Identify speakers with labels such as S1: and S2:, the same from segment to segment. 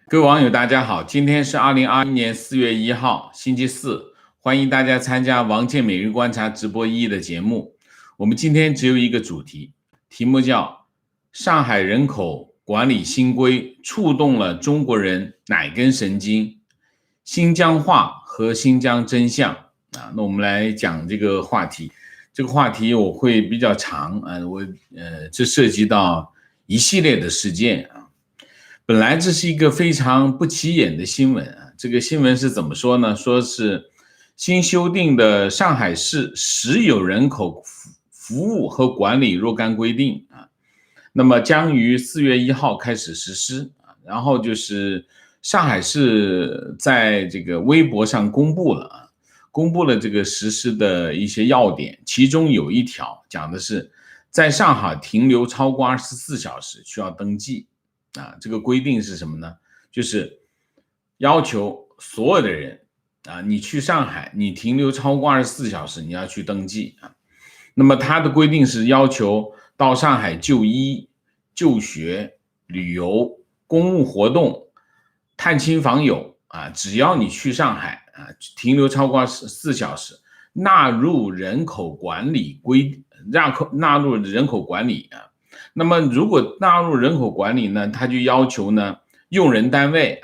S1: 各位网友，大家好，今天是2021年4月1号，星期四，欢迎大家参加王健每日观察直播的节目。我们今天只有一个主题，题目叫上海人口管理新规触动了中国人哪根神经？新疆话和新疆真相啊。那我们来讲这个话题。这个话题我会比较长啊，这涉及到一系列的事件啊。本来这是一个非常不起眼的新闻啊，这个新闻是怎么说呢？说是新修订的上海市实有人口服务和管理若干规定啊，那么将于4月1号开始实施啊。然后就是上海市在这个微博上公布了这个实施的一些要点，其中有一条讲的是在上海停留超过24小时需要登记。这个规定是什么呢？就是要求所有的人你去上海，你停留超过24小时，你要去登记啊。那么它的规定是要求到上海就医、就学、旅游、公务活动、探亲访友只要你去上海停留超过4小时，纳入人口管理那么如果纳入人口管理呢，他就要求呢用人单位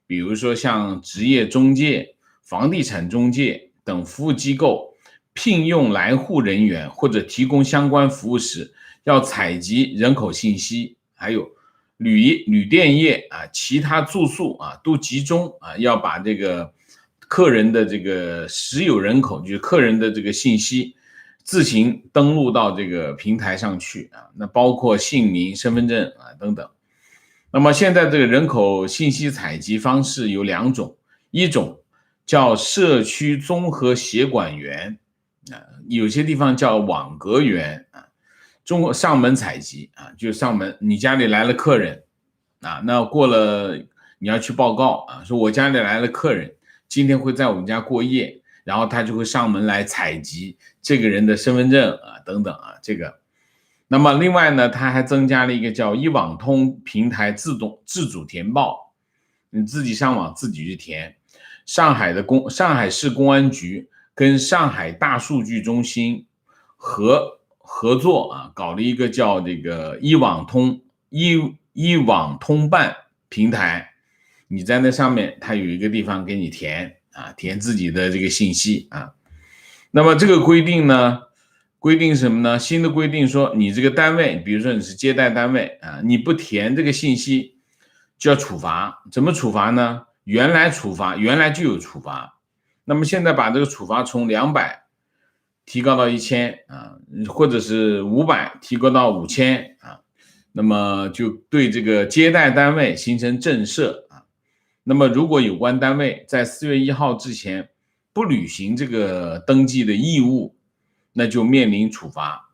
S1: 比如说像职业中介、房地产中介等服务机构聘用来沪人员或者提供相关服务时，要采集人口信息，还有旅店业其他住宿都集中要把这个客人的这个实有人口，就是客人的这个信息自行登录到这个平台上去那包括姓名、身份证等等。那么现在这个人口信息采集方式有两种，一种叫社区综合协管员有些地方叫网格员中国上门采集就上门，你家里来了客人那过了你要去报告说我家里来了客人，今天会在我们家过夜，然后他就会上门来采集这个人的身份证等等这个。那么另外呢，他还增加了一个叫一网通平台自主填报，你自己上网自己去填。上海市公安局跟上海大数据中心合作搞了一个叫这个一网通办平台，你在那上面它有一个地方给你填自己的这个信息那么这个规定呢，规定什么呢？新的规定说你这个单位，比如说你是接待单位你不填这个信息就要处罚。怎么处罚呢？原来就有处罚，那么现在把这个处罚从200提高到1000或者是500提高到5000那么就对这个接待单位形成震慑那么如果有关单位在4月1号之前不履行这个登记的义务，那就面临处罚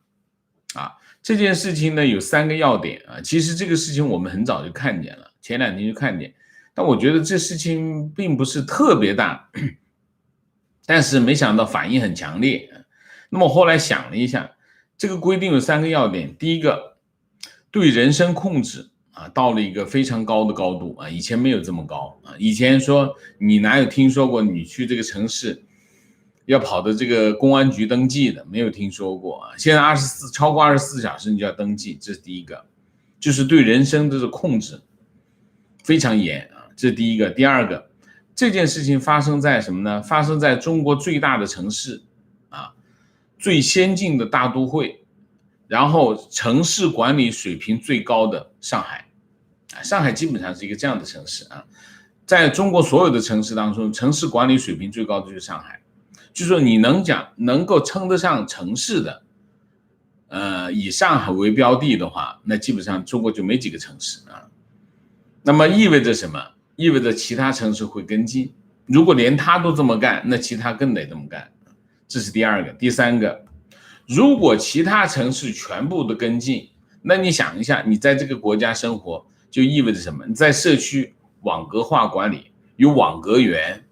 S1: 这件事情呢有3个要点其实这个事情我们很早就看见了，前2天就看见，但我觉得这事情并不是特别大，但是没想到反应很强烈。那么我后来想了一下，这个规定有3个要点。第一个，对人身控制到了一个非常高的高度以前没有这么高以前说你哪有听说过你去这个城市要跑到这个公安局登记的，没有听说过现在超过24小时你就要登记，这是第一个，就是对人身的控制非常严这是第一个。第二个，这件事情发生在什么呢？发生在中国最大的城市最先进的大都会，然后城市管理水平最高的上海上海基本上是一个这样的城市在中国所有的城市当中，城市管理水平最高的就是上海。就是说你能够称得上城市的以上海为标的的话，那基本上中国就没几个城市那么意味着什么？意味着其他城市会跟进，如果连他都这么干，那其他更得这么干，这是第二个。第三个，如果其他城市全部都跟进，那你想一下，你在这个国家生活就意味着什么？你在社区网格化管理，有网格员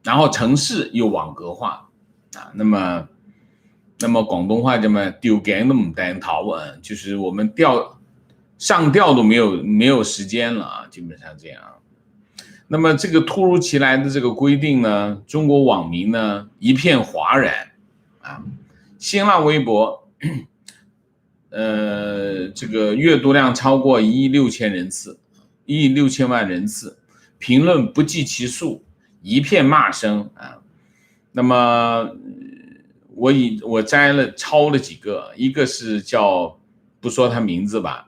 S1: 然后城市有网格化那么广东话叫什么丢竿都不带逃就是我们上吊都没有时间了基本上这样那么这个突如其来的这个规定呢，中国网民呢一片哗然啊，新浪微博这个阅读量超过1亿6千人次，1亿6千万人次，评论不计其数，一片骂声啊。那么我抄了几个，一个是叫不说他名字吧，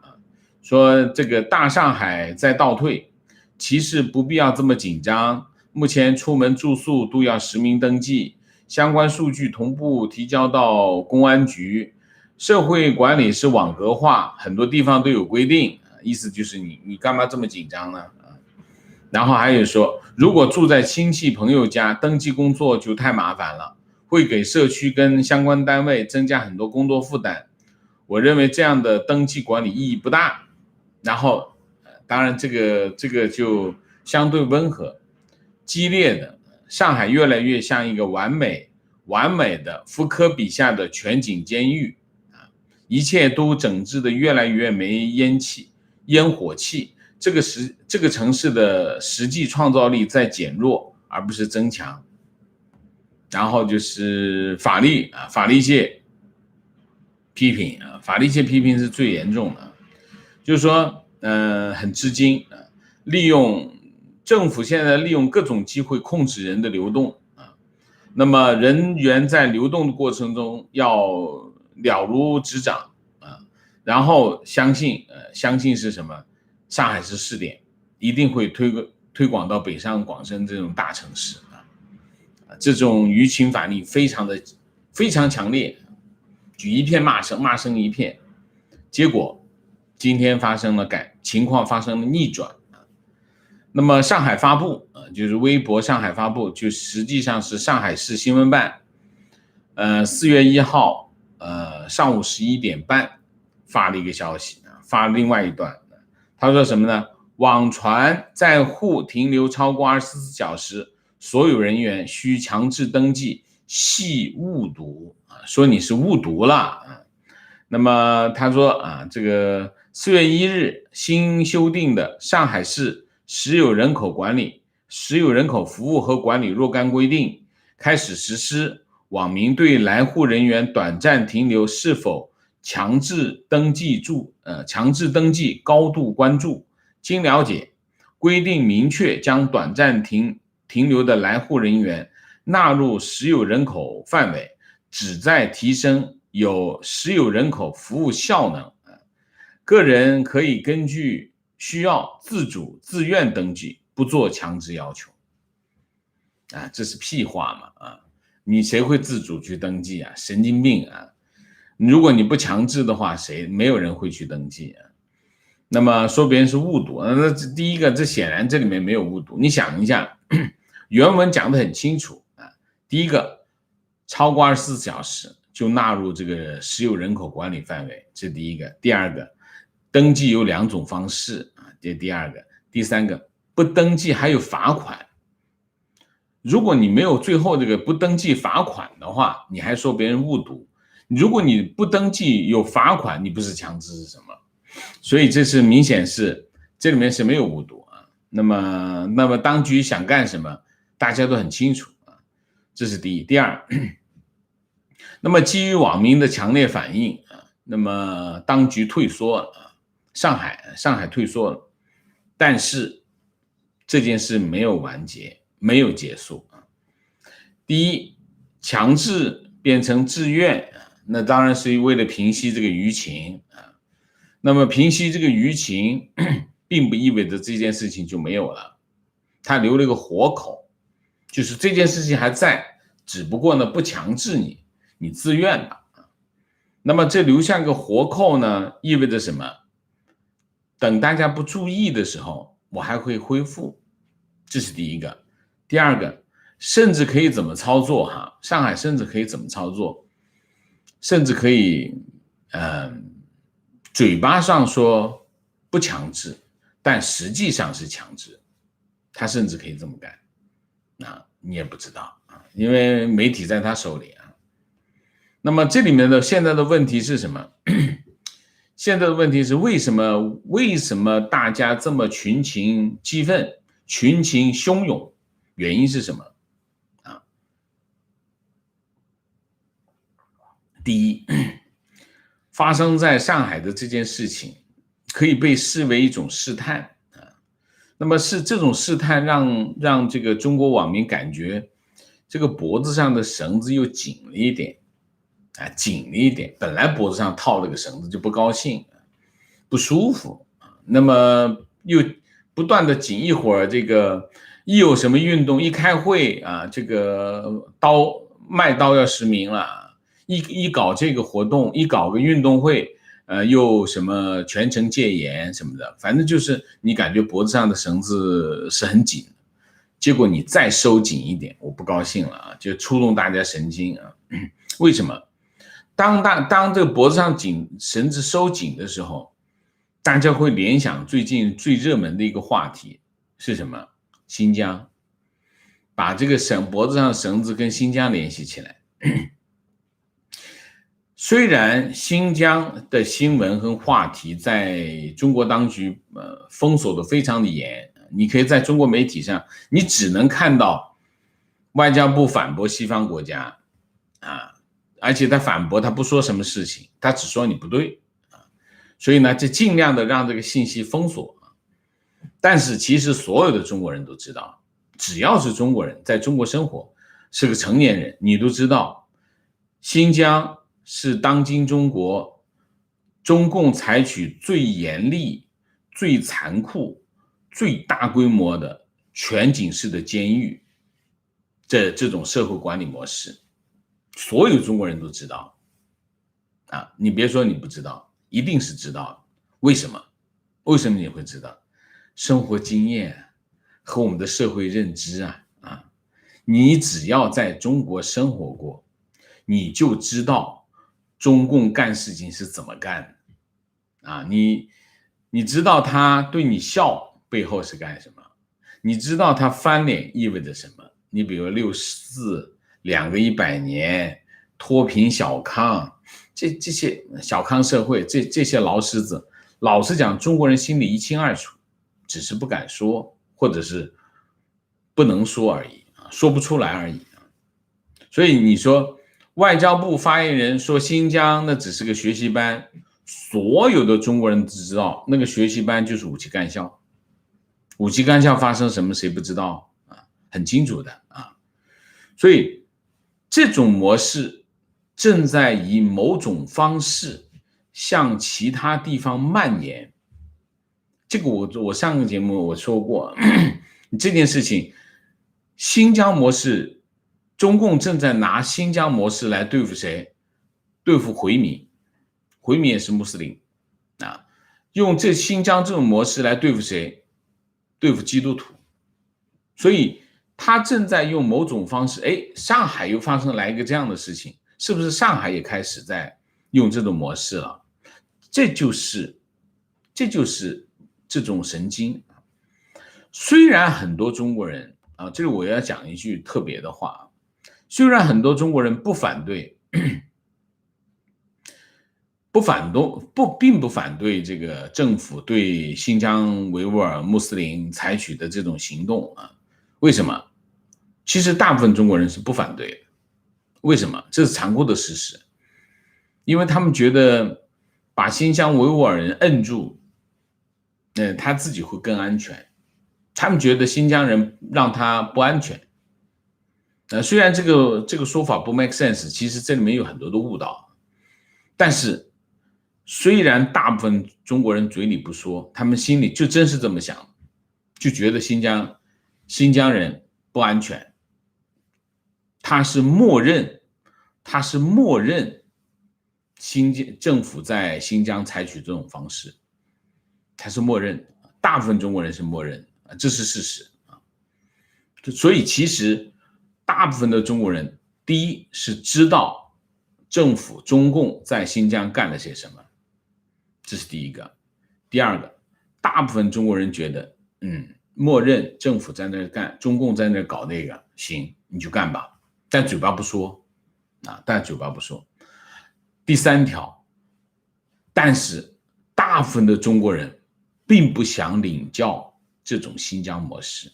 S1: 说这个大上海在倒退，其实不必要这么紧张，目前出门住宿都要实名登记，相关数据同步提交到公安局，社会管理是网格化，很多地方都有规定，意思就是你干嘛这么紧张呢？然后还有说，如果住在亲戚朋友家，登记工作就太麻烦了，会给社区跟相关单位增加很多工作负担。我认为这样的登记管理意义不大。然后，当然这个就相对温和，激烈的，上海越来越像一个完美的福柯笔下的全景监狱啊，一切都整治的越来越没烟火气。这个城市的实际创造力在减弱，而不是增强。然后就是法律界批评法律界批评是最严重的，就是说很吃惊政府现在利用各种机会控制人的流动那么人员在流动的过程中要了如指掌然后相信是什么？上海是试点，一定会推广到北上广深这种大城市这种舆情反应非常强烈，举一片骂声一片。结果今天情况发生了逆转那么上海发布就是微博上海发布，就实际上是上海市新闻办4月1号上午11点半发了一个消息发了另外一段。他说什么呢？网传在沪停留超过24小时，所有人员需强制登记，系误读说你是误读了那么他说这个4月1日新修订的上海市实有人口服务和管理若干规定开始实施，网民对来沪人员短暂停留是否强制登记高度关注。经了解，规定明确将短暂停留的来沪人员纳入实有人口范围，旨在提升实有人口服务效能。个人可以根据需要自愿登记，不做强制要求。这是屁话嘛你谁会自主去登记神经病如果你不强制的话，没有人会去登记那么说别人是误读，那第一个，这显然这里面没有误读。你想一下，原文讲得很清楚第一个，超过24小时就纳入这个实有人口管理范围，这第一个。第二个，登记有2种方式这第二个。第三个，不登记还有罚款。如果你没有最后这个不登记罚款的话，你还说别人误读。如果你不登记有罚款，你不是强制是什么？所以这是明显是这里面是没有误读那么当局想干什么，大家都很清楚这是第一。第二，那么基于网民的强烈反应那么当局退缩了上海退缩了，但是这件事没有完结，没有结束第一，强制变成自愿那当然是为了平息这个舆情那么平息这个舆情并不意味着这件事情就没有了，它留了一个活口，就是这件事情还在，只不过呢不强制你自愿的那么这留下一个活口呢，意味着什么？等大家不注意的时候，我还会恢复，这是第一个。第二个，甚至可以怎么操作上海甚至可以怎么操作？甚至可以嘴巴上说不强制，但实际上是强制，他甚至可以这么干你也不知道因为媒体在他手里那么这里面的现在的问题是什么？现在的问题是为什么大家这么群情激愤，群情汹涌，原因是什么啊？第一，发生在上海的这件事情可以被视为一种试探啊。那么是这种试探让这个中国网民感觉这个脖子上的绳子又紧了一点啊，紧了一点。本来脖子上套了个绳子就不高兴，不舒服，那么又不断的紧，一会儿这个一有什么运动，一开会啊，这个脉刀要失明了。一搞这个活动，一搞个运动会，又什么全程戒严什么的，反正就是你感觉脖子上的绳子是很紧，结果你再收紧一点，我不高兴了啊，就触动大家神经啊。为什么？当这个脖子上绳子收紧的时候，大家会联想最近最热门的一个话题是什么？新疆，把这个脖子上的绳子跟新疆联系起来。虽然新疆的新闻和话题在中国当局封锁的非常的严，你可以在中国媒体上，你只能看到外交部反驳西方国家啊，而且他反驳他不说什么事情，他只说你不对啊，所以呢，就尽量的让这个信息封锁。但是其实所有的中国人都知道，只要是中国人在中国生活，是个成年人，你都知道新疆是当今中国中共采取最严厉、最残酷、最大规模的全景式的监狱，这种社会管理模式，所有中国人都知道啊！你别说你不知道，一定是知道的。为什么？为什么你会知道？生活经验和我们的社会认知啊，你只要在中国生活过，你就知道中共干事情是怎么干的啊！你知道他对你笑背后是干什么？你知道他翻脸意味着什么？你比如64、2个100年、脱贫小康，这些小康社会，这些老狮子，老实讲，中国人心里一清二楚，只是不敢说，或者是不能说而已啊，说不出来而已啊。所以你说外交部发言人说新疆那只是个学习班，所有的中国人只知道那个学习班就是武器干校，武器干校发生什么谁不知道啊？很清楚的啊。所以这种模式正在以某种方式向其他地方蔓延。这个我上个节目我说过，这件事情，新疆模式，中共正在拿新疆模式来对付谁？对付回民，回民也是穆斯林啊，用这新疆这种模式来对付谁？对付基督徒。所以他正在用某种方式，上海又发生来一个这样的事情，是不是上海也开始在用这种模式了？这就是这种神经。虽然很多中国人啊，这个我要讲一句特别的话，虽然很多中国人不反对，并不反对这个政府对新疆维吾尔穆斯林采取的这种行动啊，为什么？其实大部分中国人是不反对的。为什么？这是残酷的事实。因为他们觉得把新疆维吾尔人摁住，他自己会更安全。他们觉得新疆人让他不安全。虽然这个说法不 make sense， 其实这里面有很多的误导。但是虽然大部分中国人嘴里不说，他们心里就真是这么想，就觉得新疆人不安全。他是默认政府在新疆采取这种方式，他是默认，大部分中国人是默认，这是事实啊。所以其实大部分的中国人，第一是知道政府中共在新疆干了些什么，这是第一个。第二个，大部分中国人觉得，默认政府在那干，中共在那搞那个，行，你就干吧，但嘴巴不说啊，第三条，但是大部分的中国人并不想领教这种新疆模式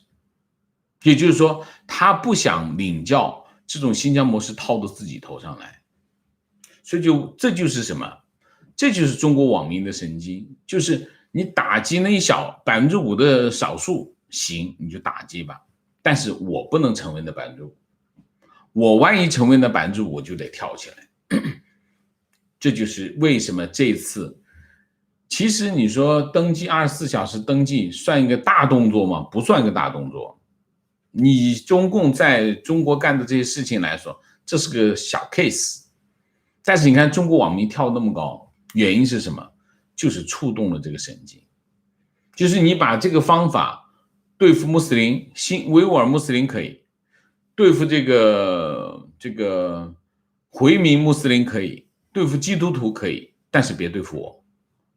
S1: 也就是说，他不想领教这种新疆模式套到自己头上来，所以这就是什么？这就是中国网民的神经，就是你打击那一小5%的少数，行，你就打击吧，但是我不能成为那5%，我万一成为那5%，我就得跳起来。这就是为什么这次，其实你说登记24小时登记算一个大动作吗？不算个大动作。你中共在中国干的这些事情来说，这是个小 case。但是你看中国网民跳那么高，原因是什么？就是触动了这个神经。就是你把这个方法对付穆斯林，维吾尔穆斯林可以，对付这个回民穆斯林可以，对付基督徒可以，但是别对付我，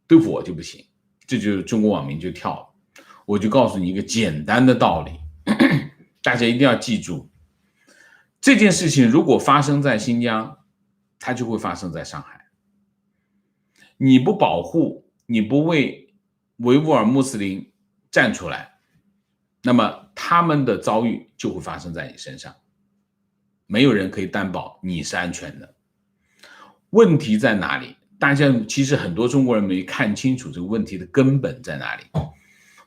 S1: 对付我就不行。这就是中国网民就跳了。我就告诉你一个简单的道理，大家一定要记住，这件事情如果发生在新疆，它就会发生在上海。你不保护，你不为维吾尔穆斯林站出来，那么他们的遭遇就会发生在你身上。没有人可以担保你是安全的。问题在哪里？大家其实很多中国人没看清楚这个问题的根本在哪里。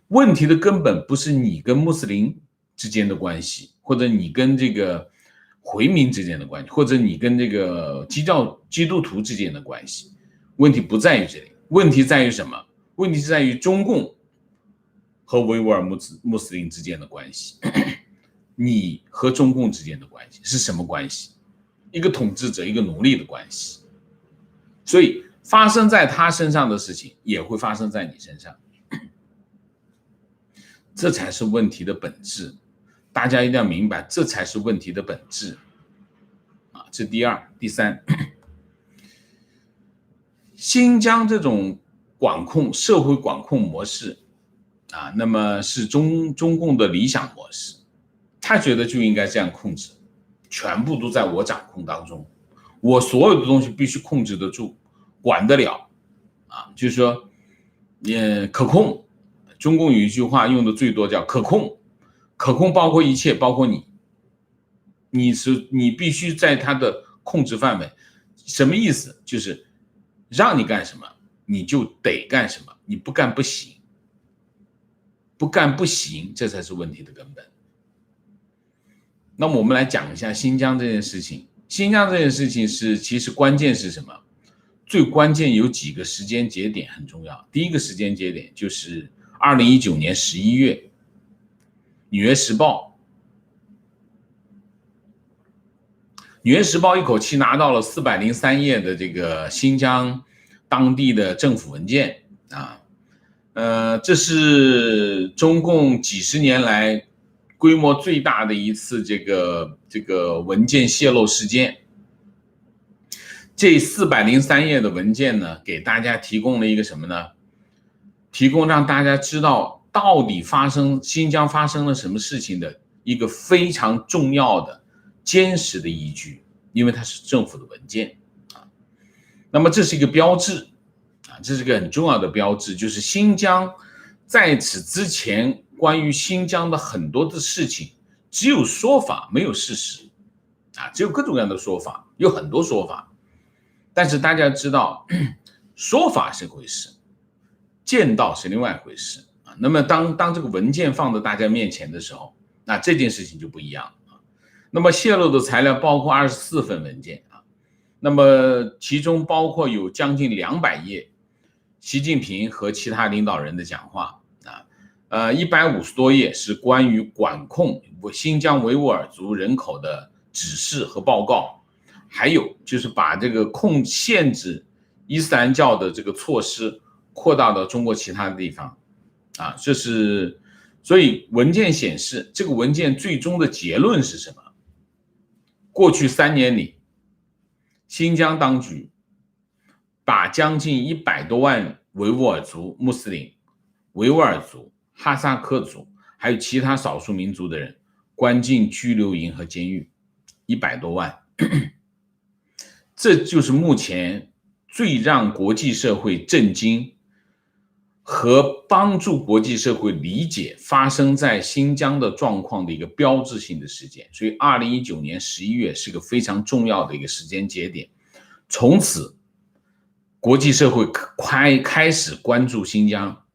S1: 问题的根本不是你跟穆斯林之间的关系，或者你跟这个回民之间的关系，或者你跟这个基督徒之间的关系。问题不在于这里，问题在于什么？问题是在于中共和维吾尔穆斯林之间的关系。你和中共之间的关系是什么关系？一个统治者，一个奴隶的关系。所以发生在他身上的事情也会发生在你身上，这才是问题的本质。大家一定要明白，这才是问题的本质。这第二。第三，新疆这种社会管控模式那么是中共的理想模式，他觉得就应该这样控制，全部都在我掌控当中，我所有的东西必须控制得住，管得了就是说可控。中共有一句话用的最多叫可控，可控包括一切，包括你必须在他的控制范围。什么意思？就是让你干什么你就得干什么，你不干不行，不干不行，这才是问题的根本。那么我们来讲一下新疆这件事情。新疆这件事情其实关键是什么？最关键有几个时间节点很重要。第一个时间节点就是2019年11月，《纽约时报》一口气拿到了403页的这个新疆当地的政府文件这是中共几十年来规模最大的一次这个文件泄露事件。这403页的文件呢，给大家提供了一个什么呢？提供让大家知道到底新疆发生了什么事情的一个非常重要的坚实的依据，因为它是政府的文件那么这是一个标志这是一个很重要的标志，就是新疆在此之前关于新疆的很多的事情只有说法没有事实只有各种各样的说法，有很多说法。但是大家知道说法是一回事，见到是另外一回事那么当这个文件放在大家面前的时候，那这件事情就不一样那么泄露的材料包括24份文件那么其中包括有将近200页习近平和其他领导人的讲话150多页是关于管控新疆维吾尔族人口的指示和报告，还有就是把这个限制伊斯兰教的这个措施扩大到中国其他的地方所以文件显示，这个文件最终的结论是什么？过去3年里，新疆当局把将近100多万维吾尔族穆斯林、维吾尔族、哈萨克族还有其他少数民族的人关进拘留营和监狱，100多万。这就是目前最让国际社会震惊和帮助国际社会理解发生在新疆的状况的一个标志性的事件。所以2019年11月是个非常重要的一个时间节点，从此国际社会开始关注新疆，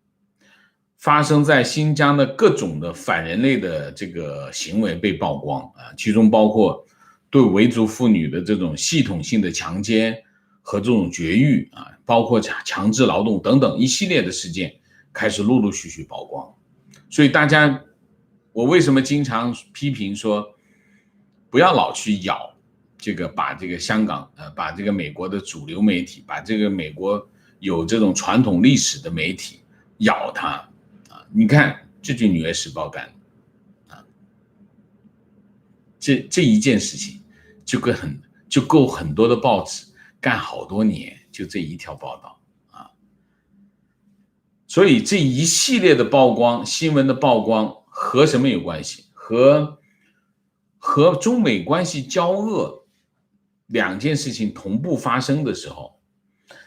S1: 发生在新疆的各种的反人类的这个行为被曝光啊，其中包括对维族妇女的这种系统性的强奸和这种绝育啊，包括强制劳动等等一系列的事件开始陆陆续续曝光。所以我为什么经常批评说不要老去咬把这个香港把这个美国的主流媒体，把这个美国有这种传统历史的媒体咬它啊！你看这就《纽约时报》干啊，这一件事情就够很多的报纸干好多年，就这一条报道啊。所以这一系列的曝光，新闻的曝光和什么有关系？和中美关系交恶两件事情同步发生的时候，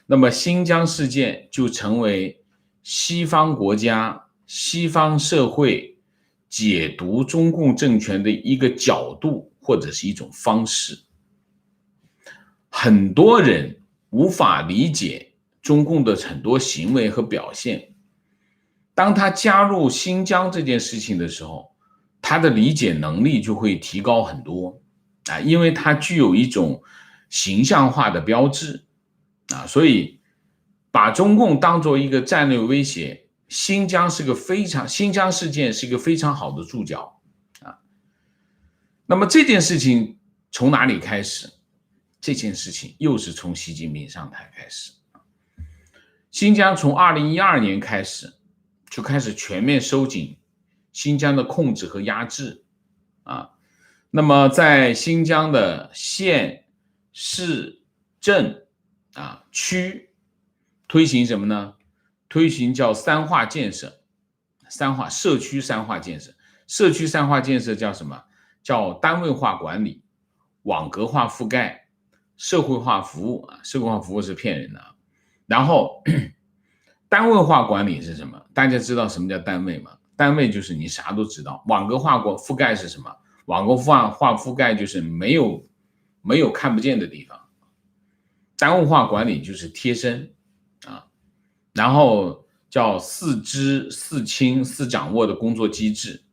S1: 那么新疆事件就成为西方国家、西方社会解读中共政权的一个角度或者是一种方式。很多人无法理解中共的很多行为和表现，当他加入新疆这件事情的时候，他的理解能力就会提高很多啊，因为它具有一种形象化的标志啊，所以把中共当作一个战略威胁，新疆事件是一个非常好的注脚啊。那么这件事情从哪里开始？这件事情又是从习近平上台开始。新疆从2012年开始就开始全面收紧新疆的控制和压制啊。那么在新疆的县、市、镇啊、区推行什么呢？推行叫三化建设，社区三化建设。社区三化建设叫什么？叫单位化管理、网格化覆盖、社会化服务啊。社会化服务是骗人的啊。然后单位化管理是什么？大家知道什么叫单位吗？单位就是你啥都知道。网格化覆盖是什么？网格化覆盖就是没有看不见的地方。单位化管理就是贴身啊。然后叫四知、四清、四掌握的工作机制。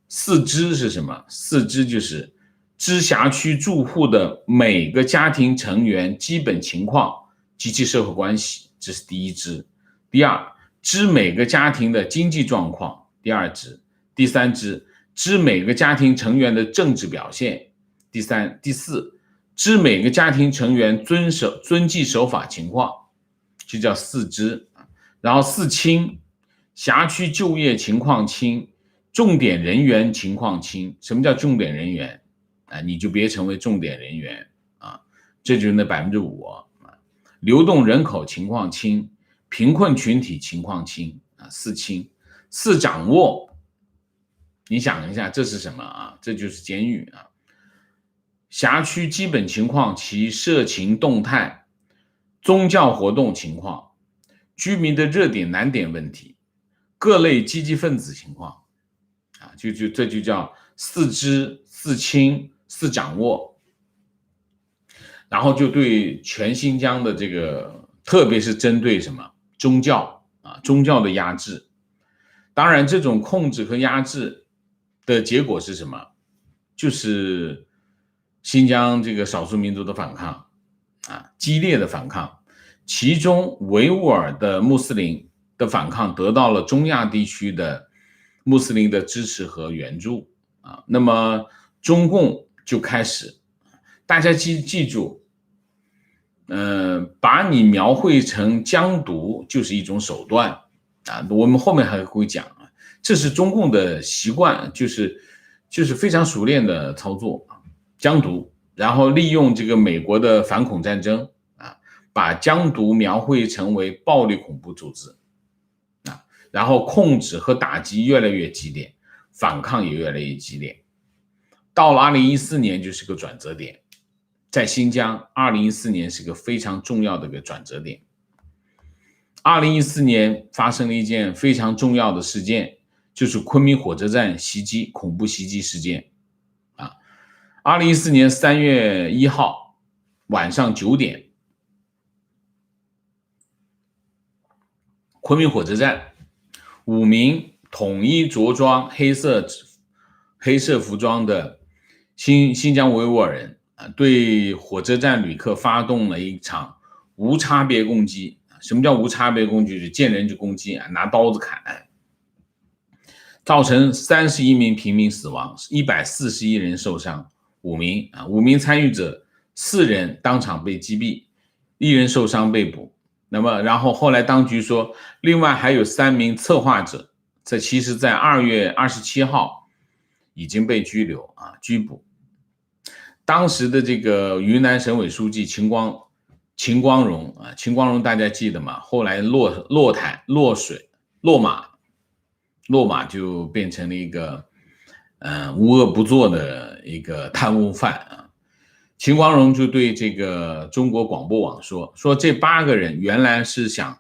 S1: 四知是什么？四知就是知辖区住户的每个家庭成员基本情况及其社会关系，这是第一知。第二，知每个家庭的经济状况，第二知。第三知，知每个家庭成员的政治表现，第四，知每个家庭成员遵纪守法情况，就叫四知。然后四清，辖区就业情况清，重点人员情况清。什么叫重点人员啊？你就别成为重点人员啊，这就是那5%啊。流动人口情况清，贫困群体情况清啊。四清。四掌握，你想一下这是什么啊？这就是监狱啊。辖区基本情况其社情动态、宗教活动情况、居民的热点难点问题、各类积极分子情况啊，这就叫四知、四清、四掌握。然后就对全新疆的这个，特别是针对什么宗教啊，宗教的压制。当然这种控制和压制的结果是什么？就是新疆这个少数民族的反抗啊，激烈的反抗。其中维吾尔的穆斯林的反抗得到了中亚地区的穆斯林的支持和援助啊。那么中共就开始，大家记住，把你描绘成疆独就是一种手段啊。我们后面还会讲啊，这是中共的习惯，就是非常熟练的操作啊，疆独，然后利用这个美国的反恐战争啊，把疆独描绘成为暴力恐怖组织啊，然后控制和打击越来越激烈，反抗也越来越激烈。到了2014年就是个转折点，在新疆2014年是个非常重要的一个转折点。2014年发生了一件非常重要的事件，就是昆明火车站袭击恐怖袭击事件啊。2014年3月1号晚上9点，昆明火车站5名统一着装黑色服装的新疆维吾尔人对火车站旅客发动了一场无差别攻击。什么叫无差别攻击？就是见人就攻击，拿刀子砍，造成31名平民死亡，141人受伤，5名参与者，4人当场被击毙，1人受伤被捕。那么然后后来当局说，另外还有3名策划者，其实在2月27号已经被拘捕。当时的这个云南省委书记秦光荣大家记得吗？后来落马就变成了一个无恶不作的一个贪污犯啊。秦光荣就对这个中国广播网说这8个人原来是想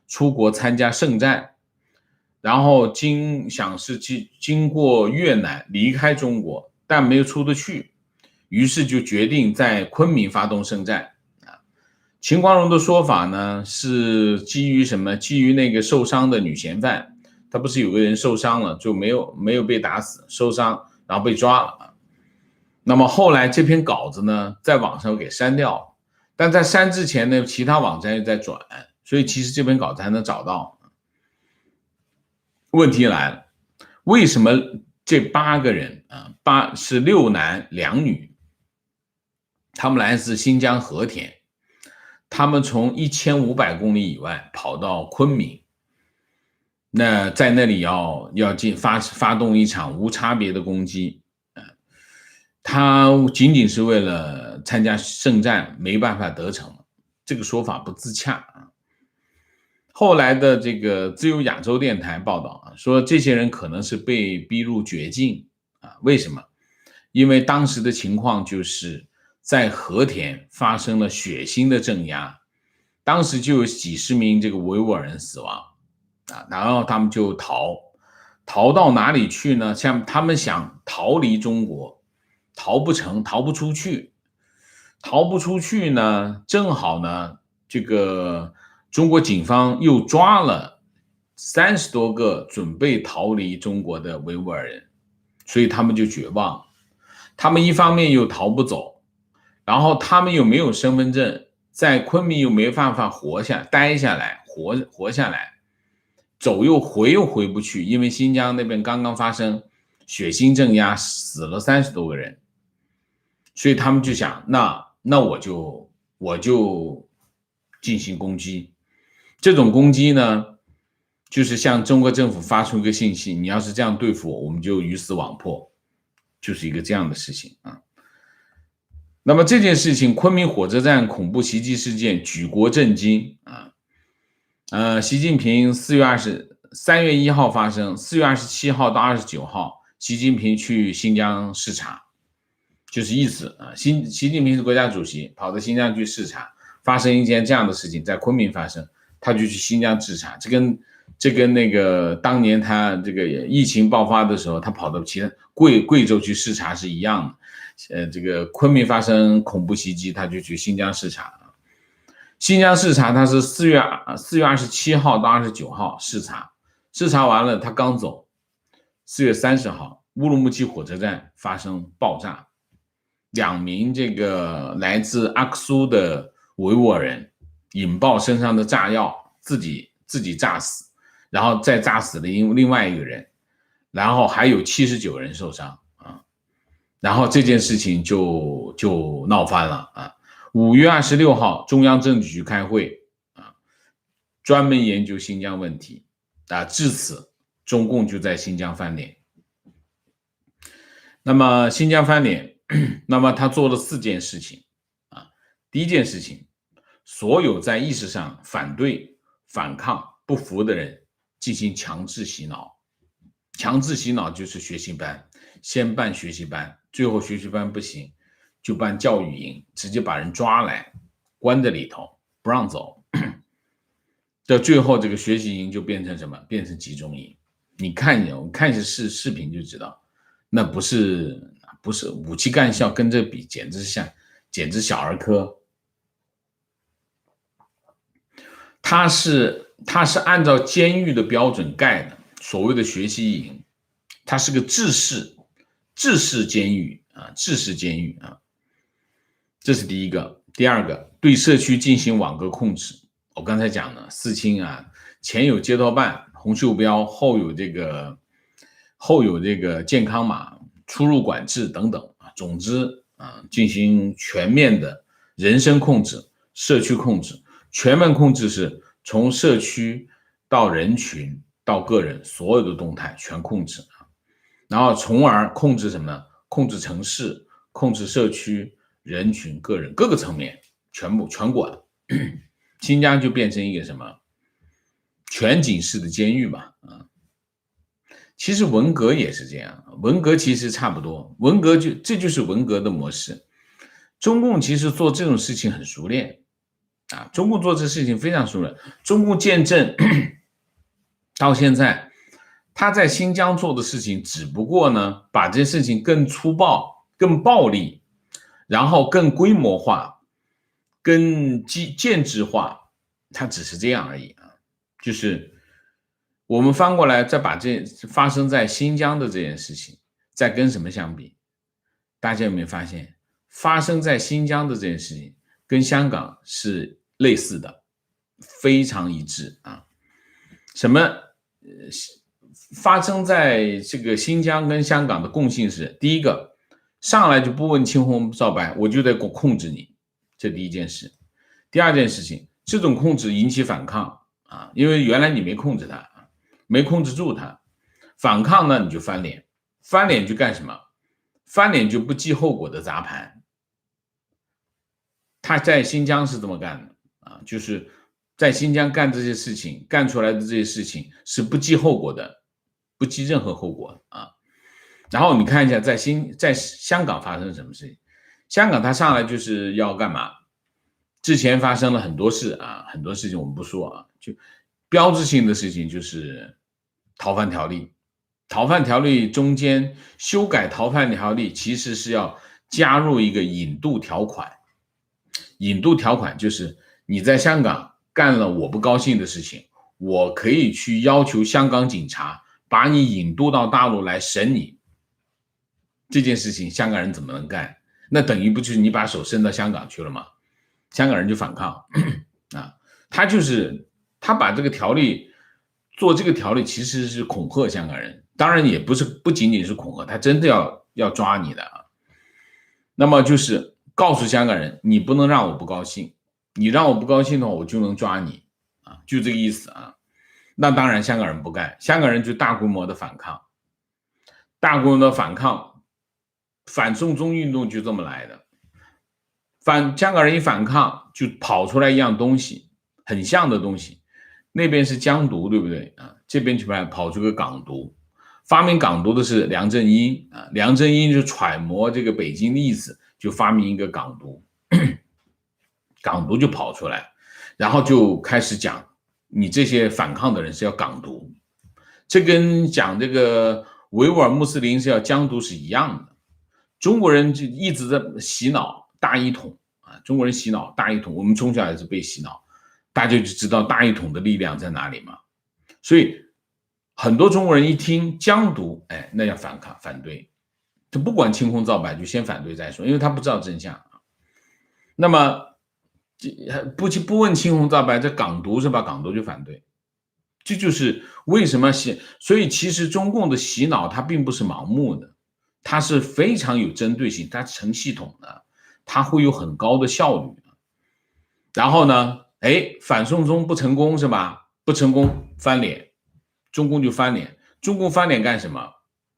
S1: 出国参加圣战，然后经过越南离开中国，但没有出得去，于是就决定在昆明发动圣战。秦光荣的说法呢，是基于什么？基于那个受伤的女嫌犯，他不是有个人受伤了，就没有被打死，受伤然后被抓了。那么后来这篇稿子呢，在网上给删掉了，但在删之前呢，其他网站又在转，所以其实这篇稿子还能找到。问题来了，为什么这8个人是6男2女，他们来自新疆和田，他们从1500公里以外跑到昆明，那在那里要发动一场无差别的攻击，他仅仅是为了参加圣战没办法得逞，这个说法不自洽。后来的这个自由亚洲电台报道说这些人可能是被逼入绝境为什么？因为当时的情况就是在和田发生了血腥的镇压，当时就有几十名这个维吾尔人死亡然后他们就逃到哪里去呢？像他们想逃离中国，逃不成，逃不出去呢，正好呢，这个中国警方又抓了30多个准备逃离中国的维吾尔人，所以他们就绝望。他们一方面又逃不走，然后他们又没有身份证，在昆明又没办法待下来，活下来，走又回不去，因为新疆那边刚刚发生血腥镇压，死了30多个人，所以他们就想，那我就进行攻击。这种攻击呢，就是向中国政府发出一个信息，你要是这样对付我，我们就鱼死网破，就是一个这样的事情那么这件事情，昆明火车站恐怖袭击事件举国震惊习近平3月1号发生，4月27号到29号，习近平去新疆视察，就是意思习近平是国家主席，跑到新疆去视察，发生一件这样的事情在昆明发生，他就去新疆视察，这跟那个当年他这个疫情爆发的时候，他跑到贵州去视察是一样的。这个昆明发生恐怖袭击，他就去新疆视察。新疆视察他是4月27号到29号视察完了他刚走，4月30号乌鲁木齐火车站发生爆炸，2名这个来自阿克苏的维吾尔人引爆身上的炸药，自己炸死，然后再炸死了另外一个人，然后还有79人受伤然后这件事情就闹翻了5月26号中央政治局开会专门研究新疆问题至此中共就在新疆翻脸。那么新疆翻脸，那么他做了4件事情第一件事情，所有在意识上反对、反抗、不服的人进行强制洗脑。强制洗脑就是学习班，先办学习班，最后学习班不行，就办教育营，直接把人抓来关在里头，不让走。到最后这个学习营就变成什么？变成集中营。你看一眼，我看一下视频就知道，那不是武器干校，跟这比简直小儿科。它是按照监狱的标准盖的，所谓的学习营，它是个制式监狱啊，制式监狱啊，这是第一个。第二个，对社区进行网格控制。我刚才讲了，四清啊，前有街道办、红袖标，后有这个健康码、出入管制等等啊。总之啊，进行全面的人身控制、社区控制。全面控制是从社区到人群到个人所有的动态全控制啊，然后从而控制什么呢？控制城市、控制社区、人群、个人各个层面全管。新疆就变成一个什么全景式的监狱嘛啊。其实文革也是这样，文革其实差不多，这就是文革的模式。中共其实做这种事情很熟练啊，中共做这事情非常熟练。中共建政到现在，他在新疆做的事情，只不过呢，把这些事情更粗暴、更暴力，然后更规模化、更建制化，它只是这样而已啊。就是我们翻过来，再把这发生在新疆的这件事情，再跟什么相比？大家有没有发现，发生在新疆的这件事情跟香港是类似的，非常一致啊。什么？发生在这个新疆跟香港的共性是：第一个，上来就不问青红皂白，我就得控制你，这第一件事。第二件事情，这种控制引起反抗啊，因为原来你没控制他，没控制住他，反抗呢你就翻脸，翻脸就干什么？翻脸就不计后果的砸盘。他在新疆是这么干的啊，就是在新疆干这些事情，干出来的这些事情是不计后果的，不计任何后果啊。然后你看一下在香港发生什么事情？香港他上来就是要干嘛？之前发生了很多事啊，很多事情我们不说啊，就标志性的事情就是逃犯条例。逃犯条例中间修改逃犯条例，其实是要加入一个引渡条款。引渡条款就是你在香港干了我不高兴的事情，我可以去要求香港警察把你引渡到大陆来审你。这件事情香港人怎么能干？那等于不就是你把手伸到香港去了吗？香港人就反抗啊，他把这个条例做这个条例其实是恐吓香港人，当然也不仅仅是恐吓，他真的要抓你的啊。那么就是告诉香港人，你不能让我不高兴，你让我不高兴的话，我就能抓你啊，就这个意思啊。那当然香港人不干，香港人就大规模的反抗，大规模的反抗，反送中运动就这么来的。香港人一反抗，就跑出来一样东西，很像的东西。那边是疆独，对不对啊？这边就跑出个港独。发明港独的是梁振英啊，梁振英就揣摩这个北京的意思，就发明一个港独，港独就跑出来，然后就开始讲你这些反抗的人是要港独，这跟讲这个维吾尔穆斯林是要疆独是一样的。中国人就一直在洗脑大一统啊，中国人洗脑大一统，我们从小也是被洗脑，大家就知道大一统的力量在哪里嘛。所以很多中国人一听疆独，哎，那要反对，就不管青红皂白，就先反对再说，因为他不知道真相啊。那么不问青红皂白，这港独是吧？港独就反对，这就是为什么所以其实中共的洗脑它并不是盲目的，它是非常有针对性，它成系统的，它会有很高的效率。然后呢，反送中不成功是吧？不成功翻脸，中共就翻脸。中共翻脸干什么？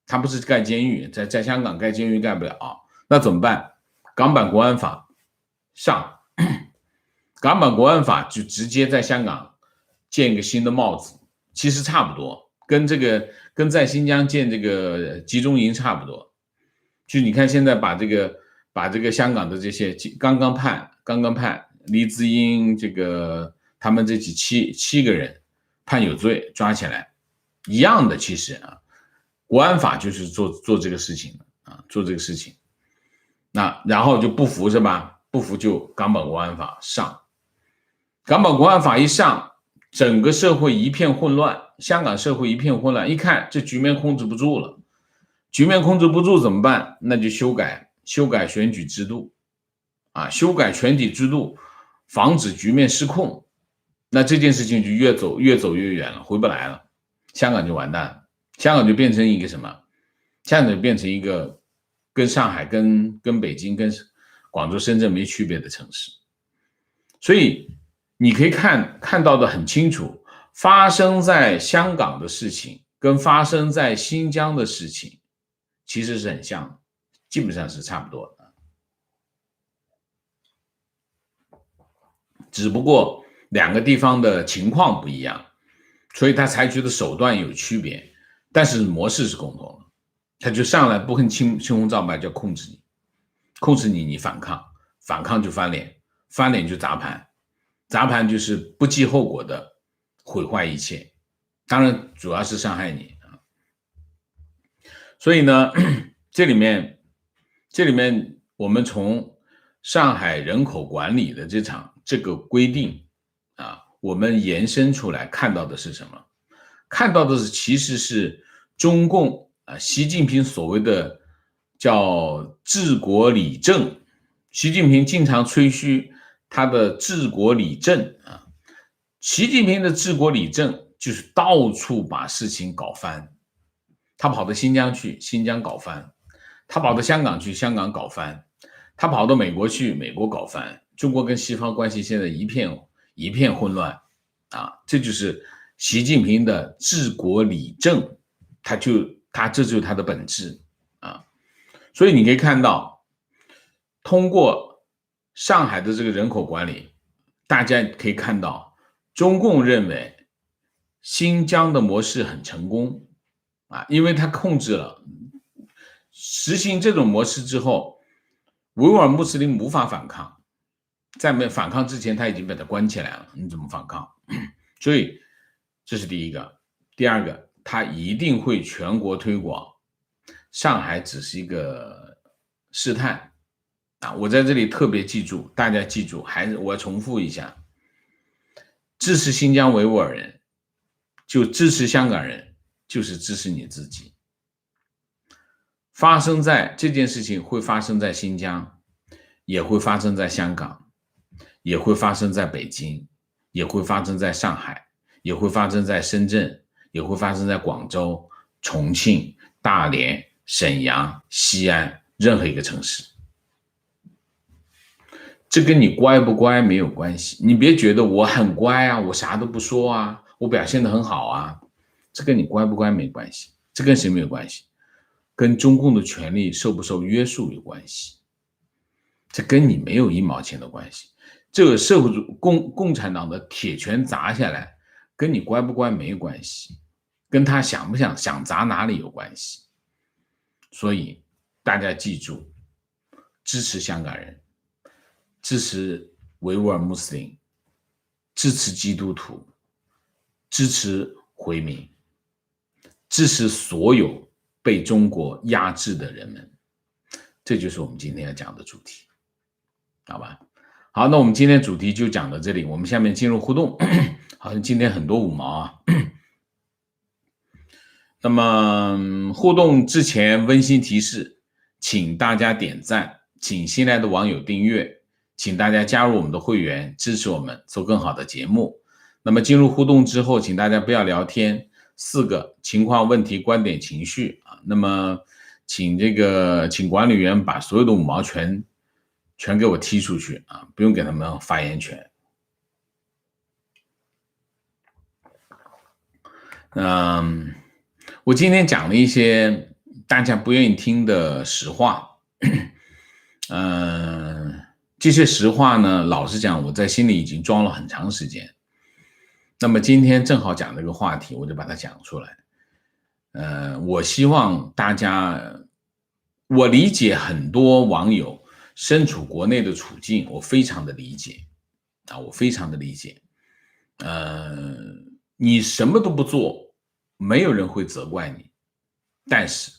S1: 他不是盖监狱，在香港盖监狱盖不了，那怎么办？港版国安法上，港版国安法就直接在香港建一个新的帽子，其实差不多，跟在新疆建这个集中营差不多。就你看现在把这个香港的这些刚刚判黎智英这个他们这七个人判有罪，抓起来，一样的。其实啊，国安法就是做这个事情啊，做这个事情。那然后就不服是吧？不服就港版国安法上，港版国安法一上，整个社会一片混乱，香港社会一片混乱，一看这局面控制不住了，局面控制不住怎么办？那就修改选举制度啊，修改选举制度，防止局面失控。那这件事情就越走越远了，回不来了，香港就完蛋了，香港就变成一个什么？香港就变成一个跟上海、跟北京、跟广州、深圳没区别的城市。所以你可以看到的很清楚，发生在香港的事情跟发生在新疆的事情其实是很像的，基本上是差不多的，只不过两个地方的情况不一样，所以他采取的手段有区别，但是模式是共同的。他就上来不恨青红皂白，就控制你，控制你反抗，反抗就翻脸，翻脸就砸盘，砸盘就是不计后果的毁坏一切，当然主要是伤害你啊。所以呢，这里面我们从上海人口管理的这个规定啊，我们延伸出来看到的是什么？看到的是其实是中共习近平所谓的叫治国理政，习近平经常吹嘘他的治国理政啊，习近平的治国理政就是到处把事情搞翻，他跑到新疆去，新疆搞翻；他跑到香港去，香港搞翻；他跑到美国去，美国搞翻。中国跟西方关系现在一片混乱啊，这就是习近平的治国理政，这就是他的本质啊。所以你可以看到，通过上海的这个人口管理，大家可以看到，中共认为新疆的模式很成功啊，因为他控制了，实行这种模式之后，维吾尔穆斯林无法反抗，在没反抗之前他已经把他关起来了，你怎么反抗？所以这是第一个。第二个，他一定会全国推广，上海只是一个试探啊！我在这里特别记住，大家记住，还是我重复一下，支持新疆维吾尔人，就支持香港人，就是支持你自己。这件事情会发生在新疆，也会发生在香港，也会发生在北京，也会发生在上海，也会发生在深圳，也会发生在广州、重庆、大连、沈阳、西安任何一个城市。这跟你乖不乖没有关系，你别觉得我很乖啊，我啥都不说啊，我表现得很好啊，这跟你乖不乖没关系，这跟谁没有关系？跟中共的权力受不受约束有关系，这跟你没有一毛钱的关系。这个社会主义共产党的铁拳砸下来，跟你乖不乖没关系，跟他想不想砸哪里有关系。所以大家记住，支持香港人，支持维吾尔穆斯林，支持基督徒，支持回民，支持所有被中国压制的人们，这就是我们今天要讲的主题，好吧？好，那我们今天主题就讲到这里，我们下面进入互动。好像今天很多五毛啊。那么互动之前温馨提示，请大家点赞，请新来的网友订阅，请大家加入我们的会员，支持我们做更好的节目。那么进入互动之后，请大家不要聊天，4个情况、问题、观点、情绪啊。那么请管理员把所有的五毛全给我踢出去啊，不用给他们发言权。我今天讲了一些大家不愿意听的实话，这些实话呢，老实讲，我在心里已经装了很长时间。那么今天正好讲这个话题，我就把它讲出来。我希望大家，我理解很多网友身处国内的处境，我非常的理解啊，我非常的理解。你什么都不做，没有人会责怪你，但是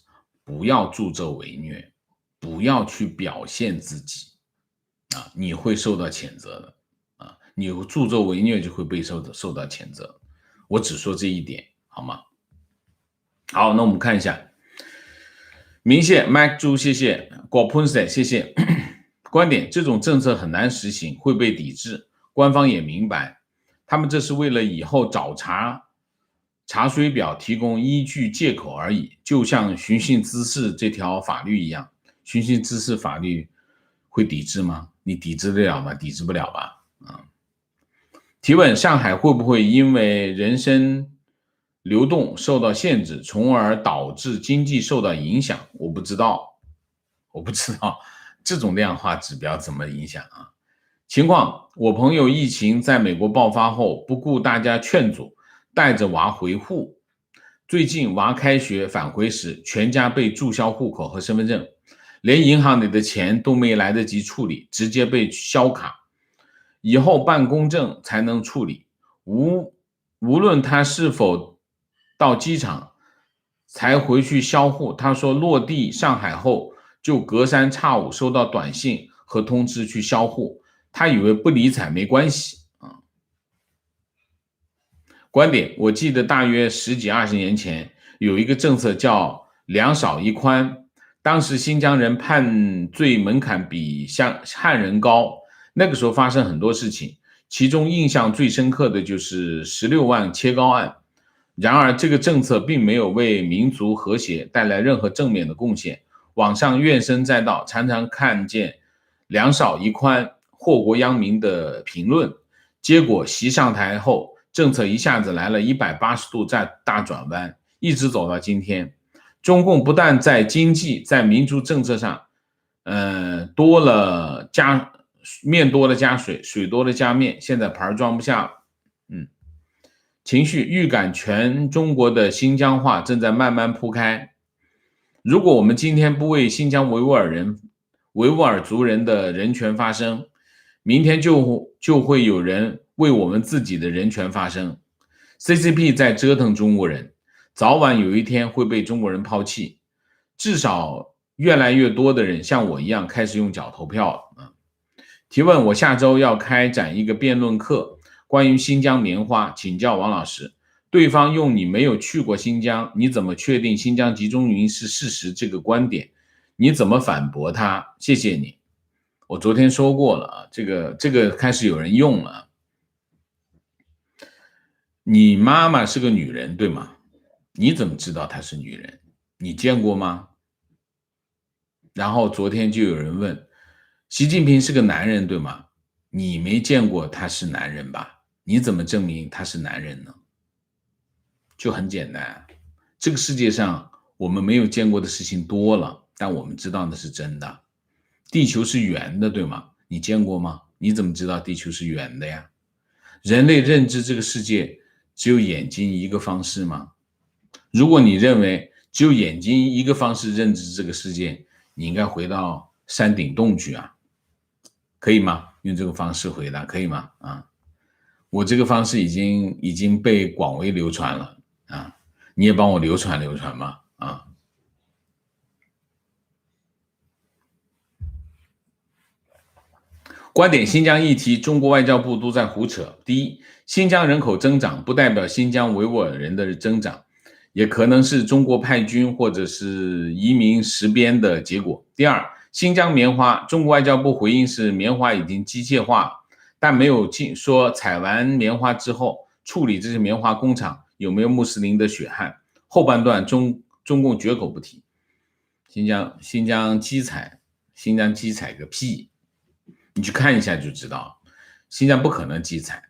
S1: 不要助纣为虐，不要去表现自己啊，你会受到谴责的啊，你助纣为虐就会被受到谴责。我只说这一点，好吗？好，那我们看一下，明谢 Mac 猪，谢谢果喷水，谢谢。观点：这种政策很难实行，会被抵制。官方也明白，他们这是为了以后找查水表提供依据借口而已，就像寻衅滋事这条法律一样。寻衅滋事法律会抵制吗？你抵制得了吗？抵制不了吧？提问：上海会不会因为人身流动受到限制，从而导致经济受到影响？我不知道这种量化指标怎么影响啊？情况：我朋友疫情在美国爆发后，不顾大家劝阻，带着娃回沪。最近娃开学返回时，全家被注销户口和身份证，连银行里的钱都没来得及处理，直接被销卡。以后办公证才能处理，无论他是否到机场才回去销户。他说落地上海后就隔三差五收到短信和通知去销户，他以为不理睬没关系啊。观点：我记得大约10几20年前有一个政策叫两少一宽，当时新疆人判罪门槛比汉人高，那个时候发生很多事情，其中印象最深刻的就是16万切糕案。然而这个政策并没有为民族和谐带来任何正面的贡献，网上怨声载道，常常看见两少一宽祸国殃民的评论。结果习上台后，政策一下子来了180度大转弯，一直走到今天。中共不但在经济在民族政策上面多了加水，水多了加面，现在盘装不下了。情绪预感全中国的新疆化正在慢慢铺开。如果我们今天不为新疆维吾尔族人的人权发声，明天就会有人为我们自己的人权发声。CCP 在折腾中国人，早晚有一天会被中国人抛弃。至少越来越多的人像我一样开始用脚投票了。提问：我下周要开展一个辩论课，关于新疆棉花，请教王老师。对方用你没有去过新疆，你怎么确定新疆集中营是事实这个观点？你怎么反驳他？谢谢你。我昨天说过了啊，这个开始有人用了。你妈妈是个女人，对吗？你怎么知道她是女人？你见过吗？然后昨天就有人问，习近平是个男人，对吗？你没见过他是男人吧？你怎么证明他是男人呢？就很简单，这个世界上我们没有见过的事情多了，但我们知道的是真的。地球是圆的，对吗？你见过吗？你怎么知道地球是圆的呀？人类认知这个世界只有眼睛一个方式吗？如果你认为只有眼睛一个方式认知这个世界，你应该回到山顶洞去啊，可以吗？用这个方式回答可以吗？我这个方式已经被广为流传了啊，你也帮我流传嘛啊。观点：新疆议题，中国外交部都在胡扯。第一，新疆人口增长不代表新疆维吾尔人的增长，也可能是中国派军或者是移民实边的结果。第二，新疆棉花，中国外交部回应是棉花已经机械化，但没有说采完棉花之后处理这些棉花工厂有没有穆斯林的血汗。后半段中共绝口不提。新疆机采个屁！你去看一下就知道，新疆不可能机采。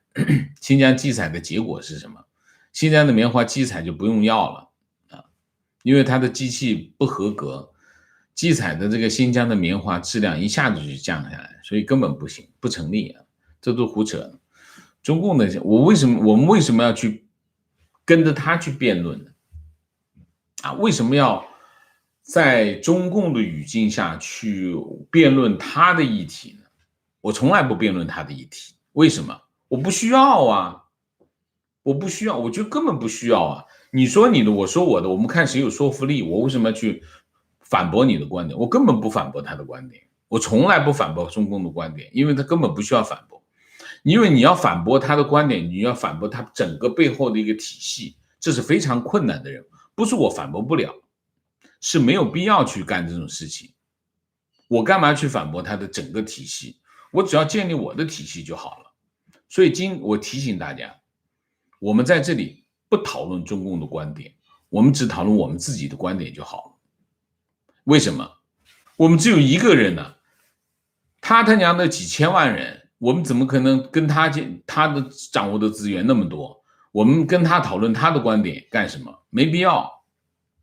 S1: 新疆机采的结果是什么？新疆的棉花机采就不用要了啊，因为它的机器不合格，机采的这个新疆的棉花质量一下子就降下来，所以根本不行，不成立啊，这都胡扯。中共的我们为什么要去跟着他去辩论呢？为什么要在中共的语境下去辩论他的议题呢？我从来不辩论他的议题，为什么？我不需要啊，我不需要，我觉得根本不需要啊。你说你的，我说我的，我们看谁有说服力。我为什么要去反驳你的观点？我根本不反驳他的观点，我从来不反驳中共的观点，因为他根本不需要反驳。因为你要反驳他的观点，你要反驳他整个背后的一个体系，这是非常困难的任务，不是我反驳不了，是没有必要去干这种事情。我干嘛去反驳他的整个体系？我只要建立我的体系就好了。所以我提醒大家，我们在这里不讨论中共的观点，我们只讨论我们自己的观点就好了。为什么？我们只有一个人呢、他娘的几千万人，我们怎么可能跟他的掌握的资源那么多？我们跟他讨论他的观点干什么？没必要，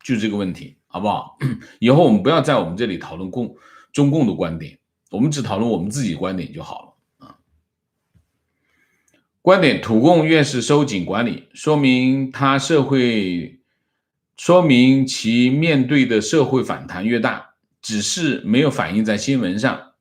S1: 就这个问题，好不好？以后我们不要在我们这里讨论中共的观点，我们只讨论我们自己观点就好了。观点：土共越是收紧管理，说明其面对的社会反弹越大，只是没有反映在新闻上。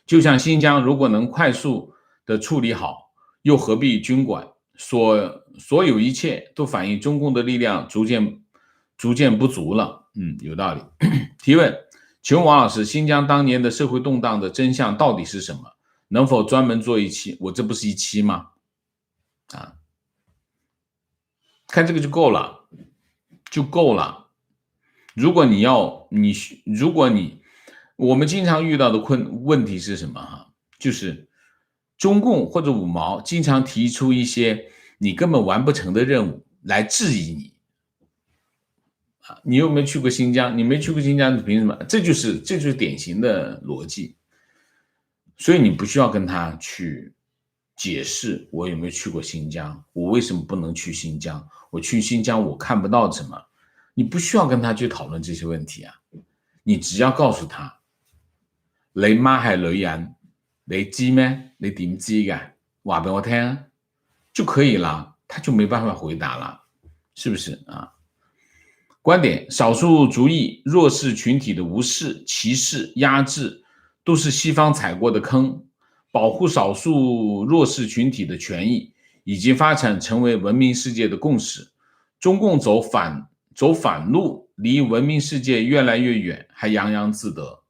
S1: 就像新疆，如果能快速的处理好，又何必军管？所有一切都反映中共的力量逐渐不足了。有道理。提问：请问王老师，新疆当年的社会动荡的真相到底是什么？能否专门做一期？我这不是一期吗？看这个就够了，如果我们经常遇到的问题是什么？就是中共或者五毛经常提出一些你根本完不成的任务来质疑你。你有没有去过新疆？你没去过新疆，你凭什么？这就是典型的逻辑。所以你不需要跟他去解释我有没有去过新疆，我为什么不能去新疆，我去新疆我看不到什么，你不需要跟他去讨论这些问题啊。你只要告诉他，你妈係女人，你知咩？你點知嘅？話俾我聽就可以了，他就没办法回答了，是不是啊？观点：少数族裔、弱势群体的无视、歧视、压制，都是西方踩过的坑。保护少数弱势群体的权益已经发展成为文明世界的共识。中共走反路，离文明世界越来越远，还洋洋自得。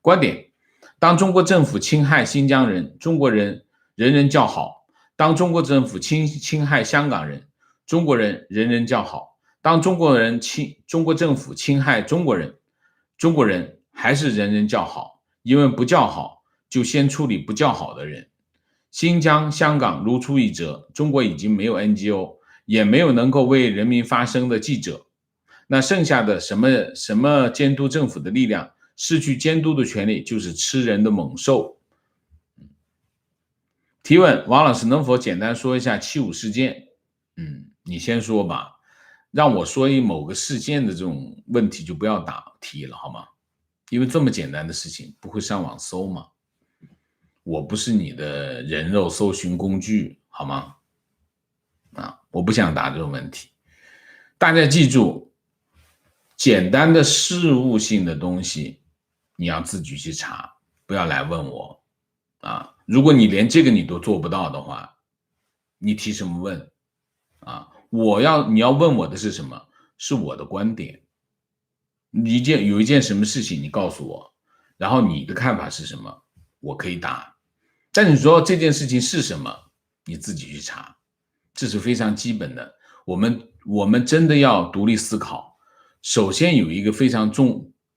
S1: 观点：当中国政府侵害新疆人，中国人人人叫好；当中国政府侵害香港人，中国人人人叫好；当中国政府侵害中国人，中国人还是人人叫好，因为不叫好就先处理不叫好的人。新疆、香港如出一辙，中国已经没有 NGO， 也没有能够为人民发声的记者。那剩下的什么监督政府的力量，失去监督的权利，就是吃人的猛兽。提问：王老师能否简单说一下7·5事件？你先说吧，让我说某个事件的这种问题就不要提了，好吗？因为这么简单的事情不会上网搜嘛，我不是你的人肉搜寻工具，好吗？我不想答这种问题。大家记住，简单的事务性的东西你要自己去查，不要来问我如果你连这个你都做不到的话，你提什么问你要问我的是什么？是我的观点。有一件什么事情你告诉我，然后你的看法是什么，我可以答。但你说这件事情是什么，你自己去查，这是非常基本的。我们真的要独立思考，首先有一个非常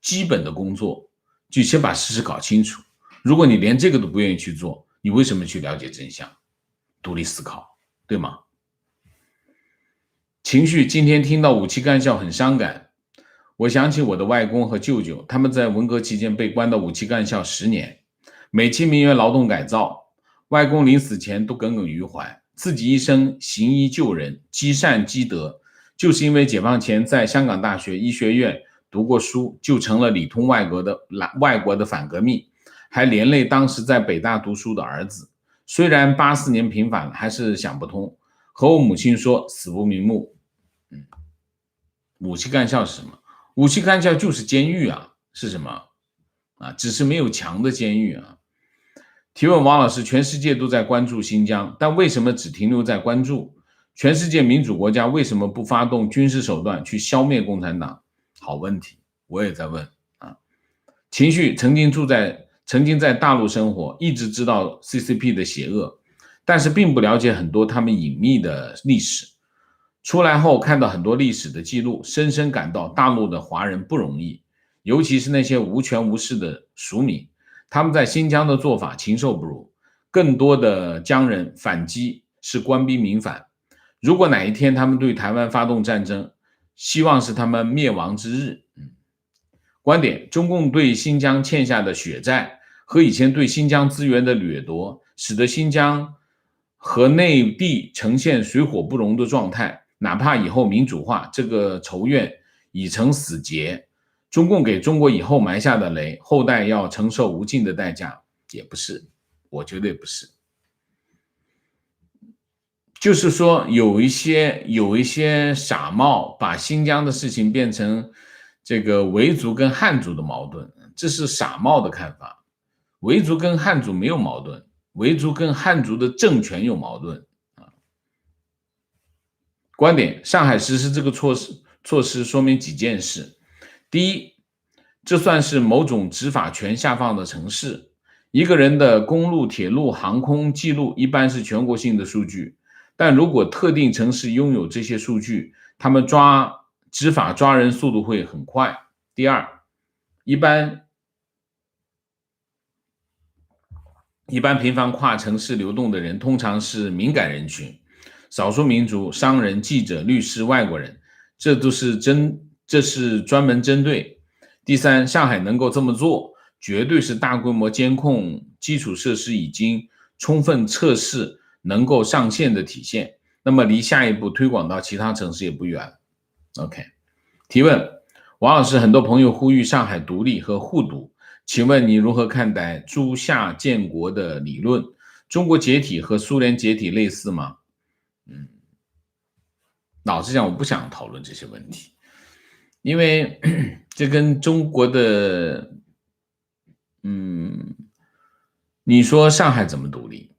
S1: 基本的工作，就先把事实搞清楚。如果你连这个都不愿意去做，你为什么去了解真相？独立思考，对吗？情绪：今天听到5期干校很伤感，我想起我的外公和舅舅，他们在文革期间被关到5期干校10年，美其名曰劳动改造。外公临死前都耿耿于怀，自己一生行医救人，积善积德，就是因为解放前在香港大学医学院读过书，就成了里通外国的反革命，还连累当时在北大读书的儿子。虽然84年平反了，还是想不通，和我母亲说死不瞑目。5期干校是什么？5期干校就是监狱是什么只是没有墙的监狱提问王老师，全世界都在关注新疆，但为什么只停留在关注？全世界民主国家为什么不发动军事手段去消灭共产党？好问题，我也在问啊。情绪曾经在大陆生活，一直知道 CCP 的邪恶，但是并不了解很多他们隐秘的历史。出来后看到很多历史的记录，深深感到大陆的华人不容易，尤其是那些无权无势的俗民，他们在新疆的做法禽兽不如。更多的疆人反击是官逼民反，如果哪一天他们对台湾发动战争，希望是他们灭亡之日。观点：中共对新疆欠下的血债和以前对新疆资源的掠夺，使得新疆和内地呈现水火不容的状态。哪怕以后民主化，这个仇怨已成死结。中共给中国以后埋下的雷，后代要承受无尽的代价，也不是，我觉得也不是。就是说有一些傻帽把新疆的事情变成这个维族跟汉族的矛盾，这是傻帽的看法。维族跟汉族没有矛盾，维族跟汉族的政权有矛盾。观点：上海实施这个措施说明几件事。第一，这算是某种执法权下放的城市。一个人的公路、铁路、航空记录一般是全国性的数据，但如果特定城市拥有这些数据，他们执法抓人速度会很快。第二，一般频繁跨城市流动的人通常是敏感人群，少数民族、商人、记者、律师、外国人，这是专门针对。第三，上海能够这么做，绝对是大规模监控基础设施已经充分测试能够上线的体现。那么离下一步推广到其他城市也不远。OK， 提问：王老师，很多朋友呼吁上海独立和护独，请问你如何看待诸夏建国的理论？中国解体和苏联解体类似吗？老实讲，我不想讨论这些问题，因为这跟中国的，你说上海怎么独立？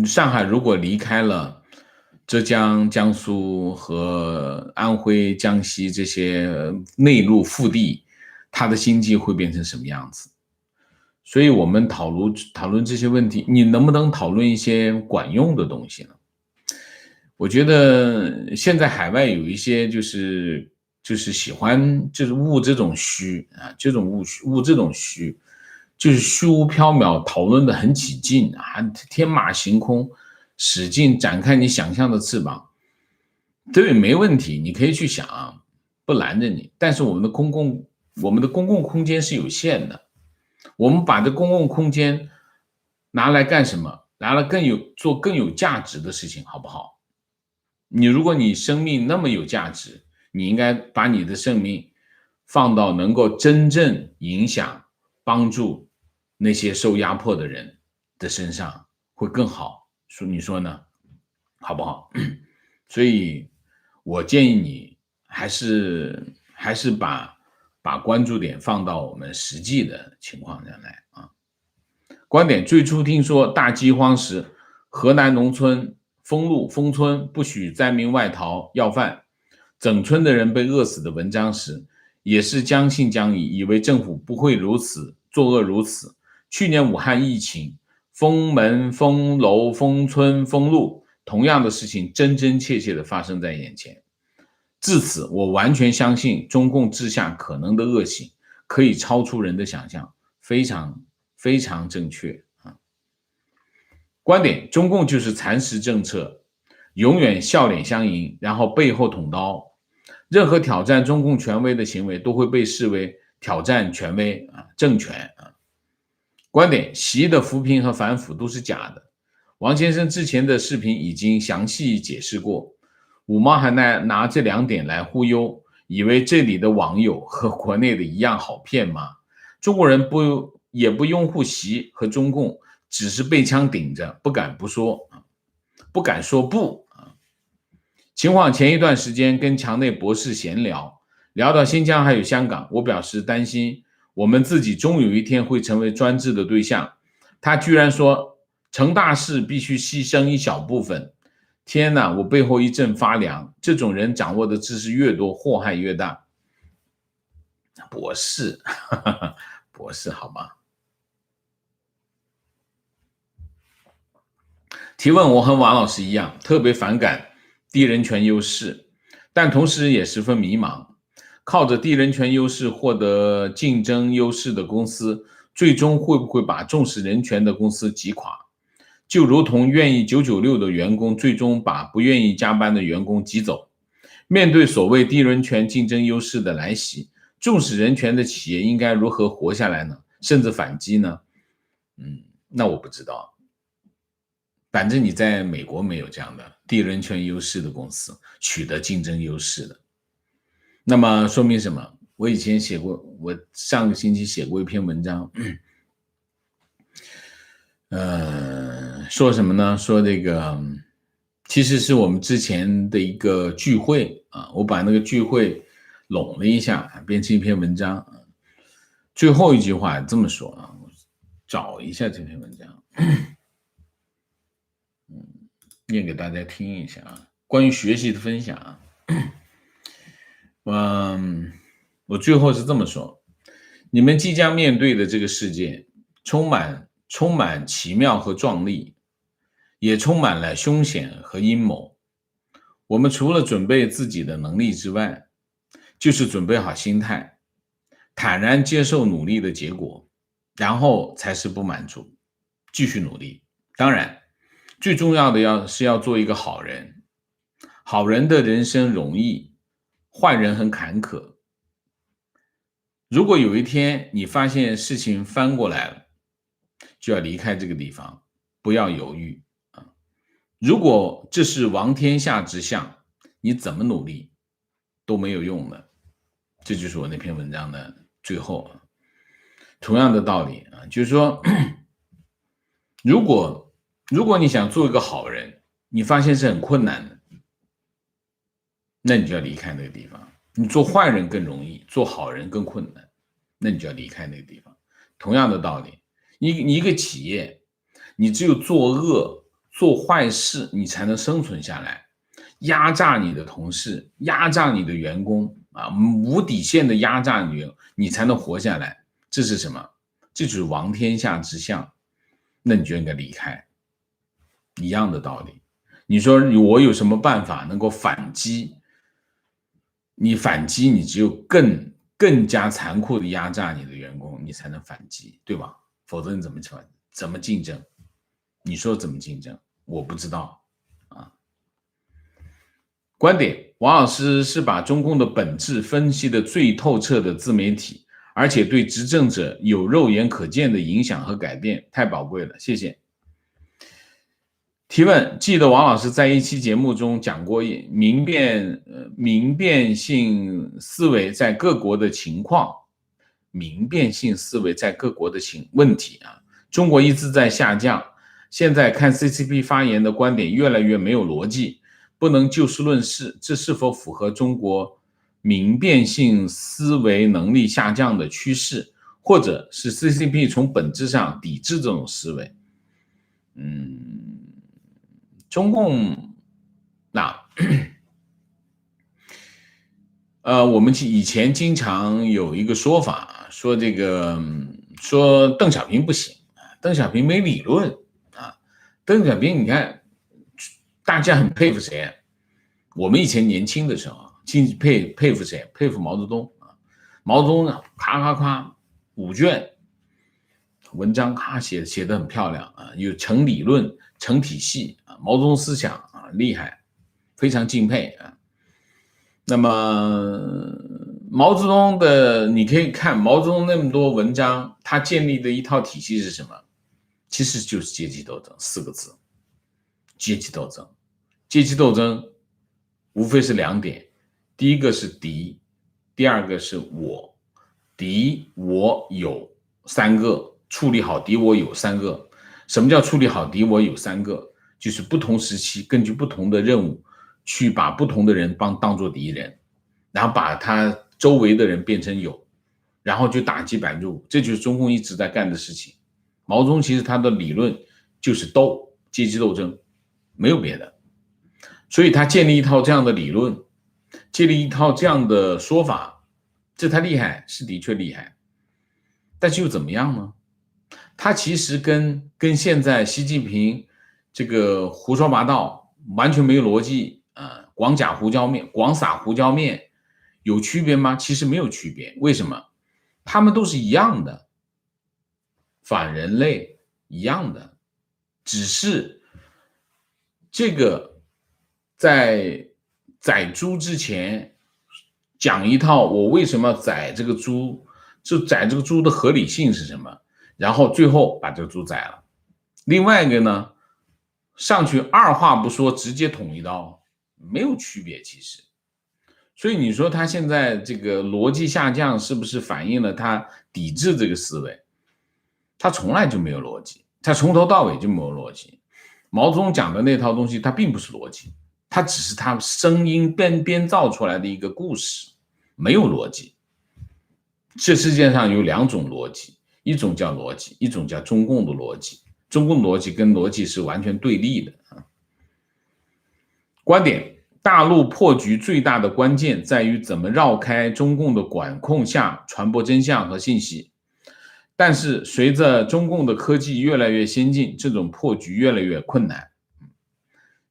S1: 上海如果离开了浙江、江苏和安徽、江西这些内陆腹地，它的经济会变成什么样子？所以我们讨论这些问题，你能不能讨论一些管用的东西呢？我觉得现在海外有一些就是喜欢就是务这种虚啊，这种务这种虚，就是虚无缥缈，讨论的很起劲啊，天马行空，使劲展开你想象的翅膀。对，没问题，你可以去想，不拦着你。但是我们的公共空间是有限的，我们把这公共空间拿来干什么？拿来做更有价值的事情，好不好？如果你生命那么有价值，你应该把你的生命放到能够真正影响、帮助那些受压迫的人的身上，会更好。你说呢？好不好？所以我建议你还是把关注点放到我们实际的情况上来啊。观点：最初听说大饥荒时，河南农村封路封村，不许灾民外逃要饭，整村的人被饿死的文章时，也是将信将疑，以为政府不会作恶如此。去年武汉疫情，封门、封楼、封村、封路，同样的事情真真切切的发生在眼前。至此，我完全相信中共治下可能的恶行可以超出人的想象，非常非常正确啊！观点：中共就是蚕食政策，永远笑脸相迎，然后背后捅刀。任何挑战中共权威的行为都会被视为挑战权威啊，政权啊。观点：习的扶贫和反腐都是假的。王先生之前的视频已经详细解释过，五毛还拿这2点来忽悠，以为这里的网友和国内的一样好骗吗？中国人也不拥护习和中共，只是被枪顶着，不敢说不。秦皇前一段时间跟墙内博士闲聊到新疆还有香港，我表示担心我们自己终有一天会成为专制的对象。他居然说成大事必须牺牲一小部分。天哪，我背后一阵发凉。这种人掌握的知识越多，祸害越大。博士，博士好吗？提问：我和王老师一样，特别反感低人权优势，但同时也十分迷茫。靠着低人权优势获得竞争优势的公司，最终会不会把重视人权的公司击垮？就如同愿意996的员工最终把不愿意加班的员工挤走。面对所谓低人权竞争优势的来袭，重视人权的企业应该如何活下来呢？甚至反击呢？那我不知道。反正你在美国没有这样的低人权优势的公司取得竞争优势的。那么说明什么？我以前写过，我上个星期写过一篇文章，说什么呢？说这个其实是我们之前的一个聚会啊，我把那个聚会拢了一下，变成一篇文章。最后一句话这么说啊，我找一下这篇文章，念给大家听一下啊，关于学习的分享啊。我最后是这么说：你们即将面对的这个世界充满奇妙和壮丽，也充满了凶险和阴谋。我们除了准备自己的能力之外，就是准备好心态，坦然接受努力的结果，然后才是不满足，继续努力。当然，最重要的是要做一个好人。好人的人生容易，坏人很坎坷。如果有一天你发现事情翻过来了，就要离开这个地方，不要犹豫啊！如果这是王天下之相，你怎么努力都没有用的。这就是我那篇文章的最后啊。同样的道理啊，就是说，如果你想做一个好人，你发现是很困难的，那你就要离开那个地方。你做坏人更容易，做好人更困难，那你就要离开那个地方。同样的道理，你一个企业，你只有做恶、做坏事，你才能生存下来。压榨你的同事，压榨你的员工啊，无底线的压榨你才能活下来。这是什么？这就是王天下之相，那你就应该离开。一样的道理，你说我有什么办法能够反击？你反击，你只有更加残酷的压榨你的员工，你才能反击，对吧？否则你怎么竞争？你说怎么竞争？我不知道啊。观点：王老师是把中共的本质分析的最透彻的自媒体，而且对执政者有肉眼可见的影响和改变，太宝贵了，谢谢。提问：记得王老师在一期节目中讲过明辨性思维在各国的情况，明辨性思维在各国的问题啊。中国一直在下降，现在看 CCP 发言的观点越来越没有逻辑，不能就事论事，这是否符合中国明辨性思维能力下降的趋势，或者是 CCP 从本质上抵制这种思维？中共我们以前经常有一个说法，说说邓小平不行，邓小平没理论啊。邓小平你看大家很佩服谁？我们以前年轻的时候佩服谁？佩服毛泽东啊。毛泽东呢，咔5卷文章写得很漂亮啊，有成理论成体系啊，毛泽东思想啊厉害，非常敬佩啊。那么毛泽东的你可以看毛泽东那么多文章，他建立的一套体系是什么？其实就是阶级斗争4个字。阶级斗争，阶级斗争无非是2点，第一个是敌，第二个是我。敌我有3个，处理好敌我有3个。什么叫处理好敌我有3个？就是不同时期根据不同的任务去把不同的人当作敌人，然后把他周围的人变成友，然后就打击5%，这就是中共一直在干的事情。毛泽东其实他的理论就是阶级斗争，没有别的。所以他建立一套这样的理论，建立一套这样的说法，这他厉害，是的确厉害。但是又怎么样呢？他其实跟现在习近平这个胡说八道，完全没有逻辑，广撒胡椒面有区别吗？其实没有区别。为什么？他们都是一样的，反人类一样的，只是这个在宰猪之前讲一套我为什么宰这个猪，就宰这个猪的合理性是什么，然后最后把这个猪宰了。另外一个呢，上去二话不说直接捅一刀，没有区别其实。所以你说他现在这个逻辑下降，是不是反映了他抵制这个思维？他从来就没有逻辑，他从头到尾就没有逻辑。毛泽东讲的那套东西，它并不是逻辑，它只是他声音编造出来的一个故事，没有逻辑。这世界上有2种逻辑，一种叫逻辑，一种叫中共的逻辑。中共逻辑跟逻辑是完全对立的。观点：大陆破局最大的关键在于怎么绕开中共的管控下传播真相和信息。但是随着中共的科技越来越先进，这种破局越来越困难。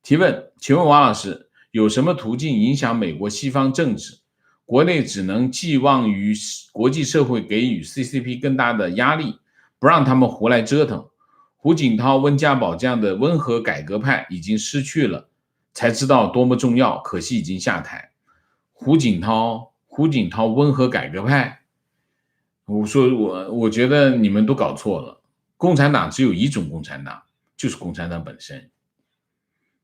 S1: 提问：请问王老师，有什么途径影响美国西方政治？国内只能寄望于国际社会给予 CCP 更大的压力，不让他们胡来折腾。胡锦涛、温家宝这样的温和改革派已经失去了，才知道多么重要，可惜已经下台。胡锦涛温和改革派，我觉得你们都搞错了。共产党只有一种共产党，就是共产党本身。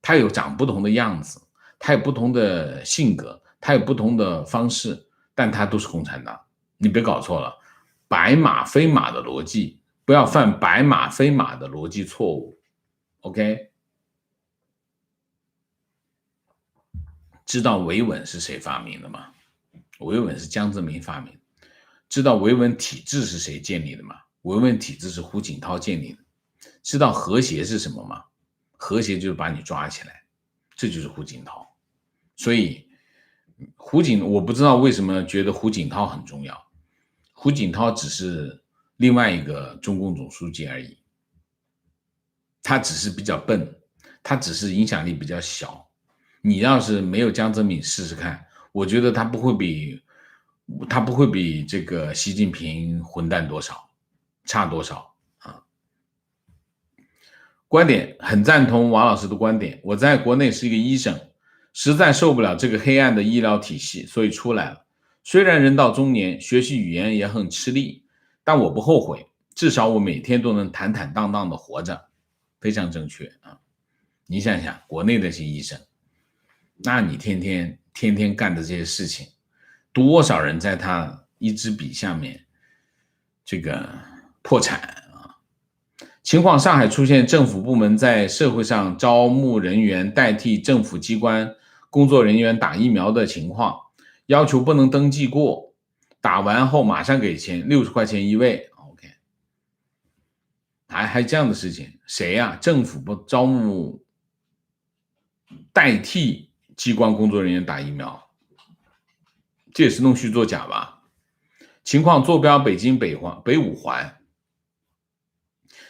S1: 它有长不同的样子，它有不同的性格，它有不同的方式，但它都是共产党。你别搞错了，白马非马的逻辑，不要犯白马非马的逻辑错误。OK？ 知道维稳是谁发明的吗？维稳是江泽民发明的。知道维稳体制是谁建立的吗？维稳体制是胡锦涛建立的。知道和谐是什么吗？和谐就是把你抓起来，这就是胡锦涛。所以我不知道为什么觉得胡锦涛很重要，胡锦涛只是另外一个中共总书记而已，他只是比较笨，他只是影响力比较小。你要是没有江泽民试试看，我觉得他不会比这个习近平混蛋多少，差多少啊？观点：很赞同王老师的观点。我在国内是一个医生，实在受不了这个黑暗的医疗体系，所以出来了。虽然人到中年，学习语言也很吃力，但我不后悔，至少我每天都能坦坦荡荡的活着，非常正确啊！你想想，国内的这些医生，那你天天干的这些事情，多少人在他一支笔下面这个破产啊？情况：上海出现政府部门在社会上招募人员代替政府机关工作人员打疫苗的情况，要求不能登记过，打完后马上给钱，60块钱一位。OK， 还这样的事情，谁呀？政府不招募代替机关工作人员打疫苗，这也是弄虚作假吧？情况：坐标北京北五环。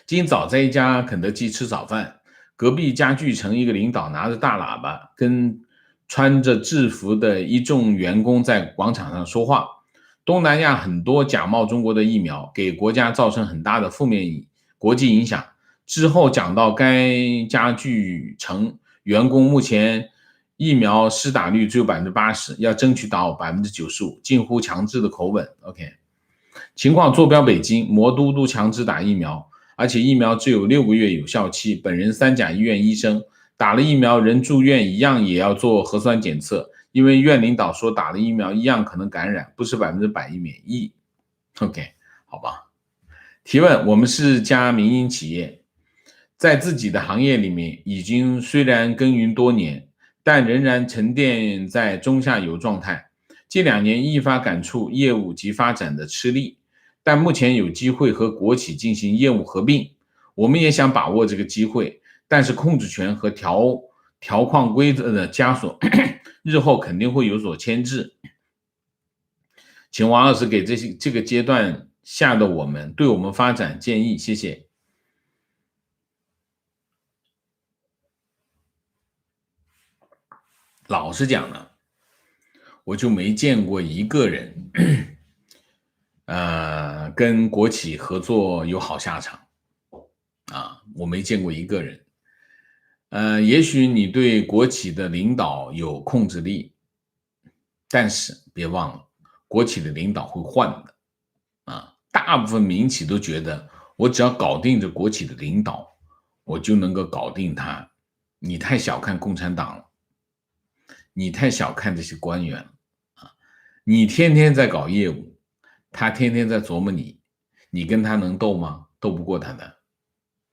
S1: 今早在一家肯德基吃早饭，隔壁家具城一个领导拿着大喇叭跟穿着制服的一众员工在广场上说话。东南亚很多假冒中国的疫苗，给国家造成很大的负面国际影响。之后讲到该家具城员工目前疫苗施打率只有 80%， 要争取到 95%， 近乎强制的口吻。 OK， 情况：坐标北京，魔都都强制打疫苗，而且疫苗只有6个月有效期，本人3甲医院医生，打了疫苗人住院一样也要做核酸检测，因为院领导说打了疫苗一样可能感染，不是100%免疫。 OK， 好吧。提问：我们是家民营企业，在自己的行业里面已经虽然耕耘多年，但仍然沉淀在中下游状态。近2年愈发感触业务及发展的吃力，但目前有机会和国企进行业务合并，我们也想把握这个机会，但是控制权和条框规则的枷锁日后肯定会有所牵制。请王老师给这个阶段下的对我们发展建议，谢谢。老实讲呢，我就没见过一个人跟国企合作有好下场啊，我没见过一个人。也许你对国企的领导有控制力，但是别忘了，国企的领导会换的啊。大部分民企都觉得，我只要搞定这国企的领导，我就能够搞定他。你太小看共产党了，你太小看这些官员了啊！你天天在搞业务，他天天在琢磨你，你跟他能斗吗？斗不过他的。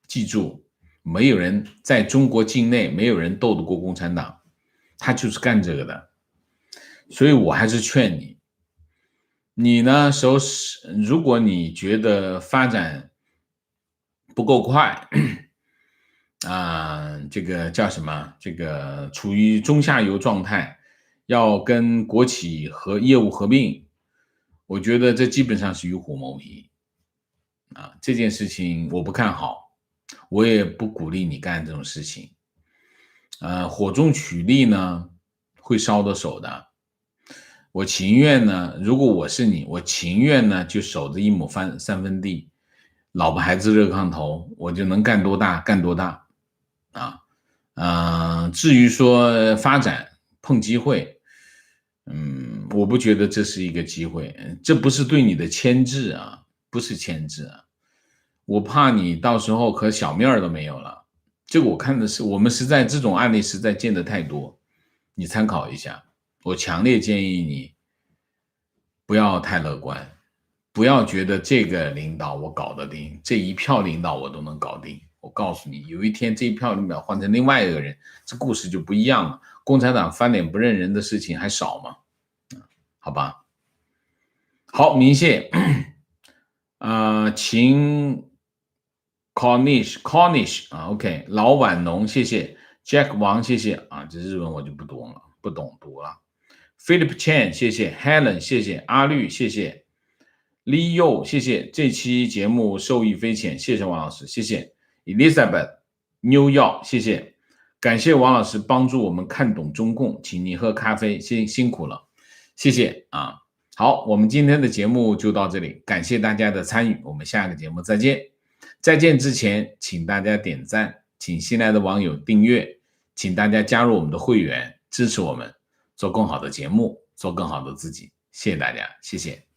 S1: 记住，没有人在中国境内，没有人斗得过共产党，他就是干这个的。所以我还是劝你，你呢，如果你觉得发展不够快这个叫什么？这个处于中下游状态，要跟国企和业务合并，我觉得这基本上是与虎谋皮这件事情我不看好，我也不鼓励你干这种事情。火中取栗呢，会烧到手的。我情愿呢，如果我是你，我情愿呢就守着1亩3分地，老婆孩子热炕头，我就能干多大干多大至于说发展碰机会，我不觉得这是一个机会，这不是对你的牵制啊，不是牵制啊，我怕你到时候可小面都没有了。这个我看的是，我们实在这种案例实在见得太多，你参考一下。我强烈建议你不要太乐观，不要觉得这个领导我搞得定，这一票领导我都能搞定。我告诉你，有一天这一票领导换成另外一个人，这故事就不一样了。共产党翻脸不认人的事情还少吗？好吧。好，明谢。秦 Cornish OK， 老碗农谢谢 Jack 王谢谢这日文我就不懂读了。Philip Chen 谢谢 Helen 谢谢阿绿谢谢 Lee Yo 谢谢，这期节目受益匪浅，谢谢王老师，谢谢 Elizabeth New York 谢谢，感谢王老师帮助我们看懂中共，请你喝咖啡，辛苦了，谢谢好，我们今天的节目就到这里，感谢大家的参与，我们下个节目再见。再见之前，请大家点赞，请新来的网友订阅，请大家加入我们的会员，支持我们做更好的节目，做更好的自己。谢谢大家，谢谢。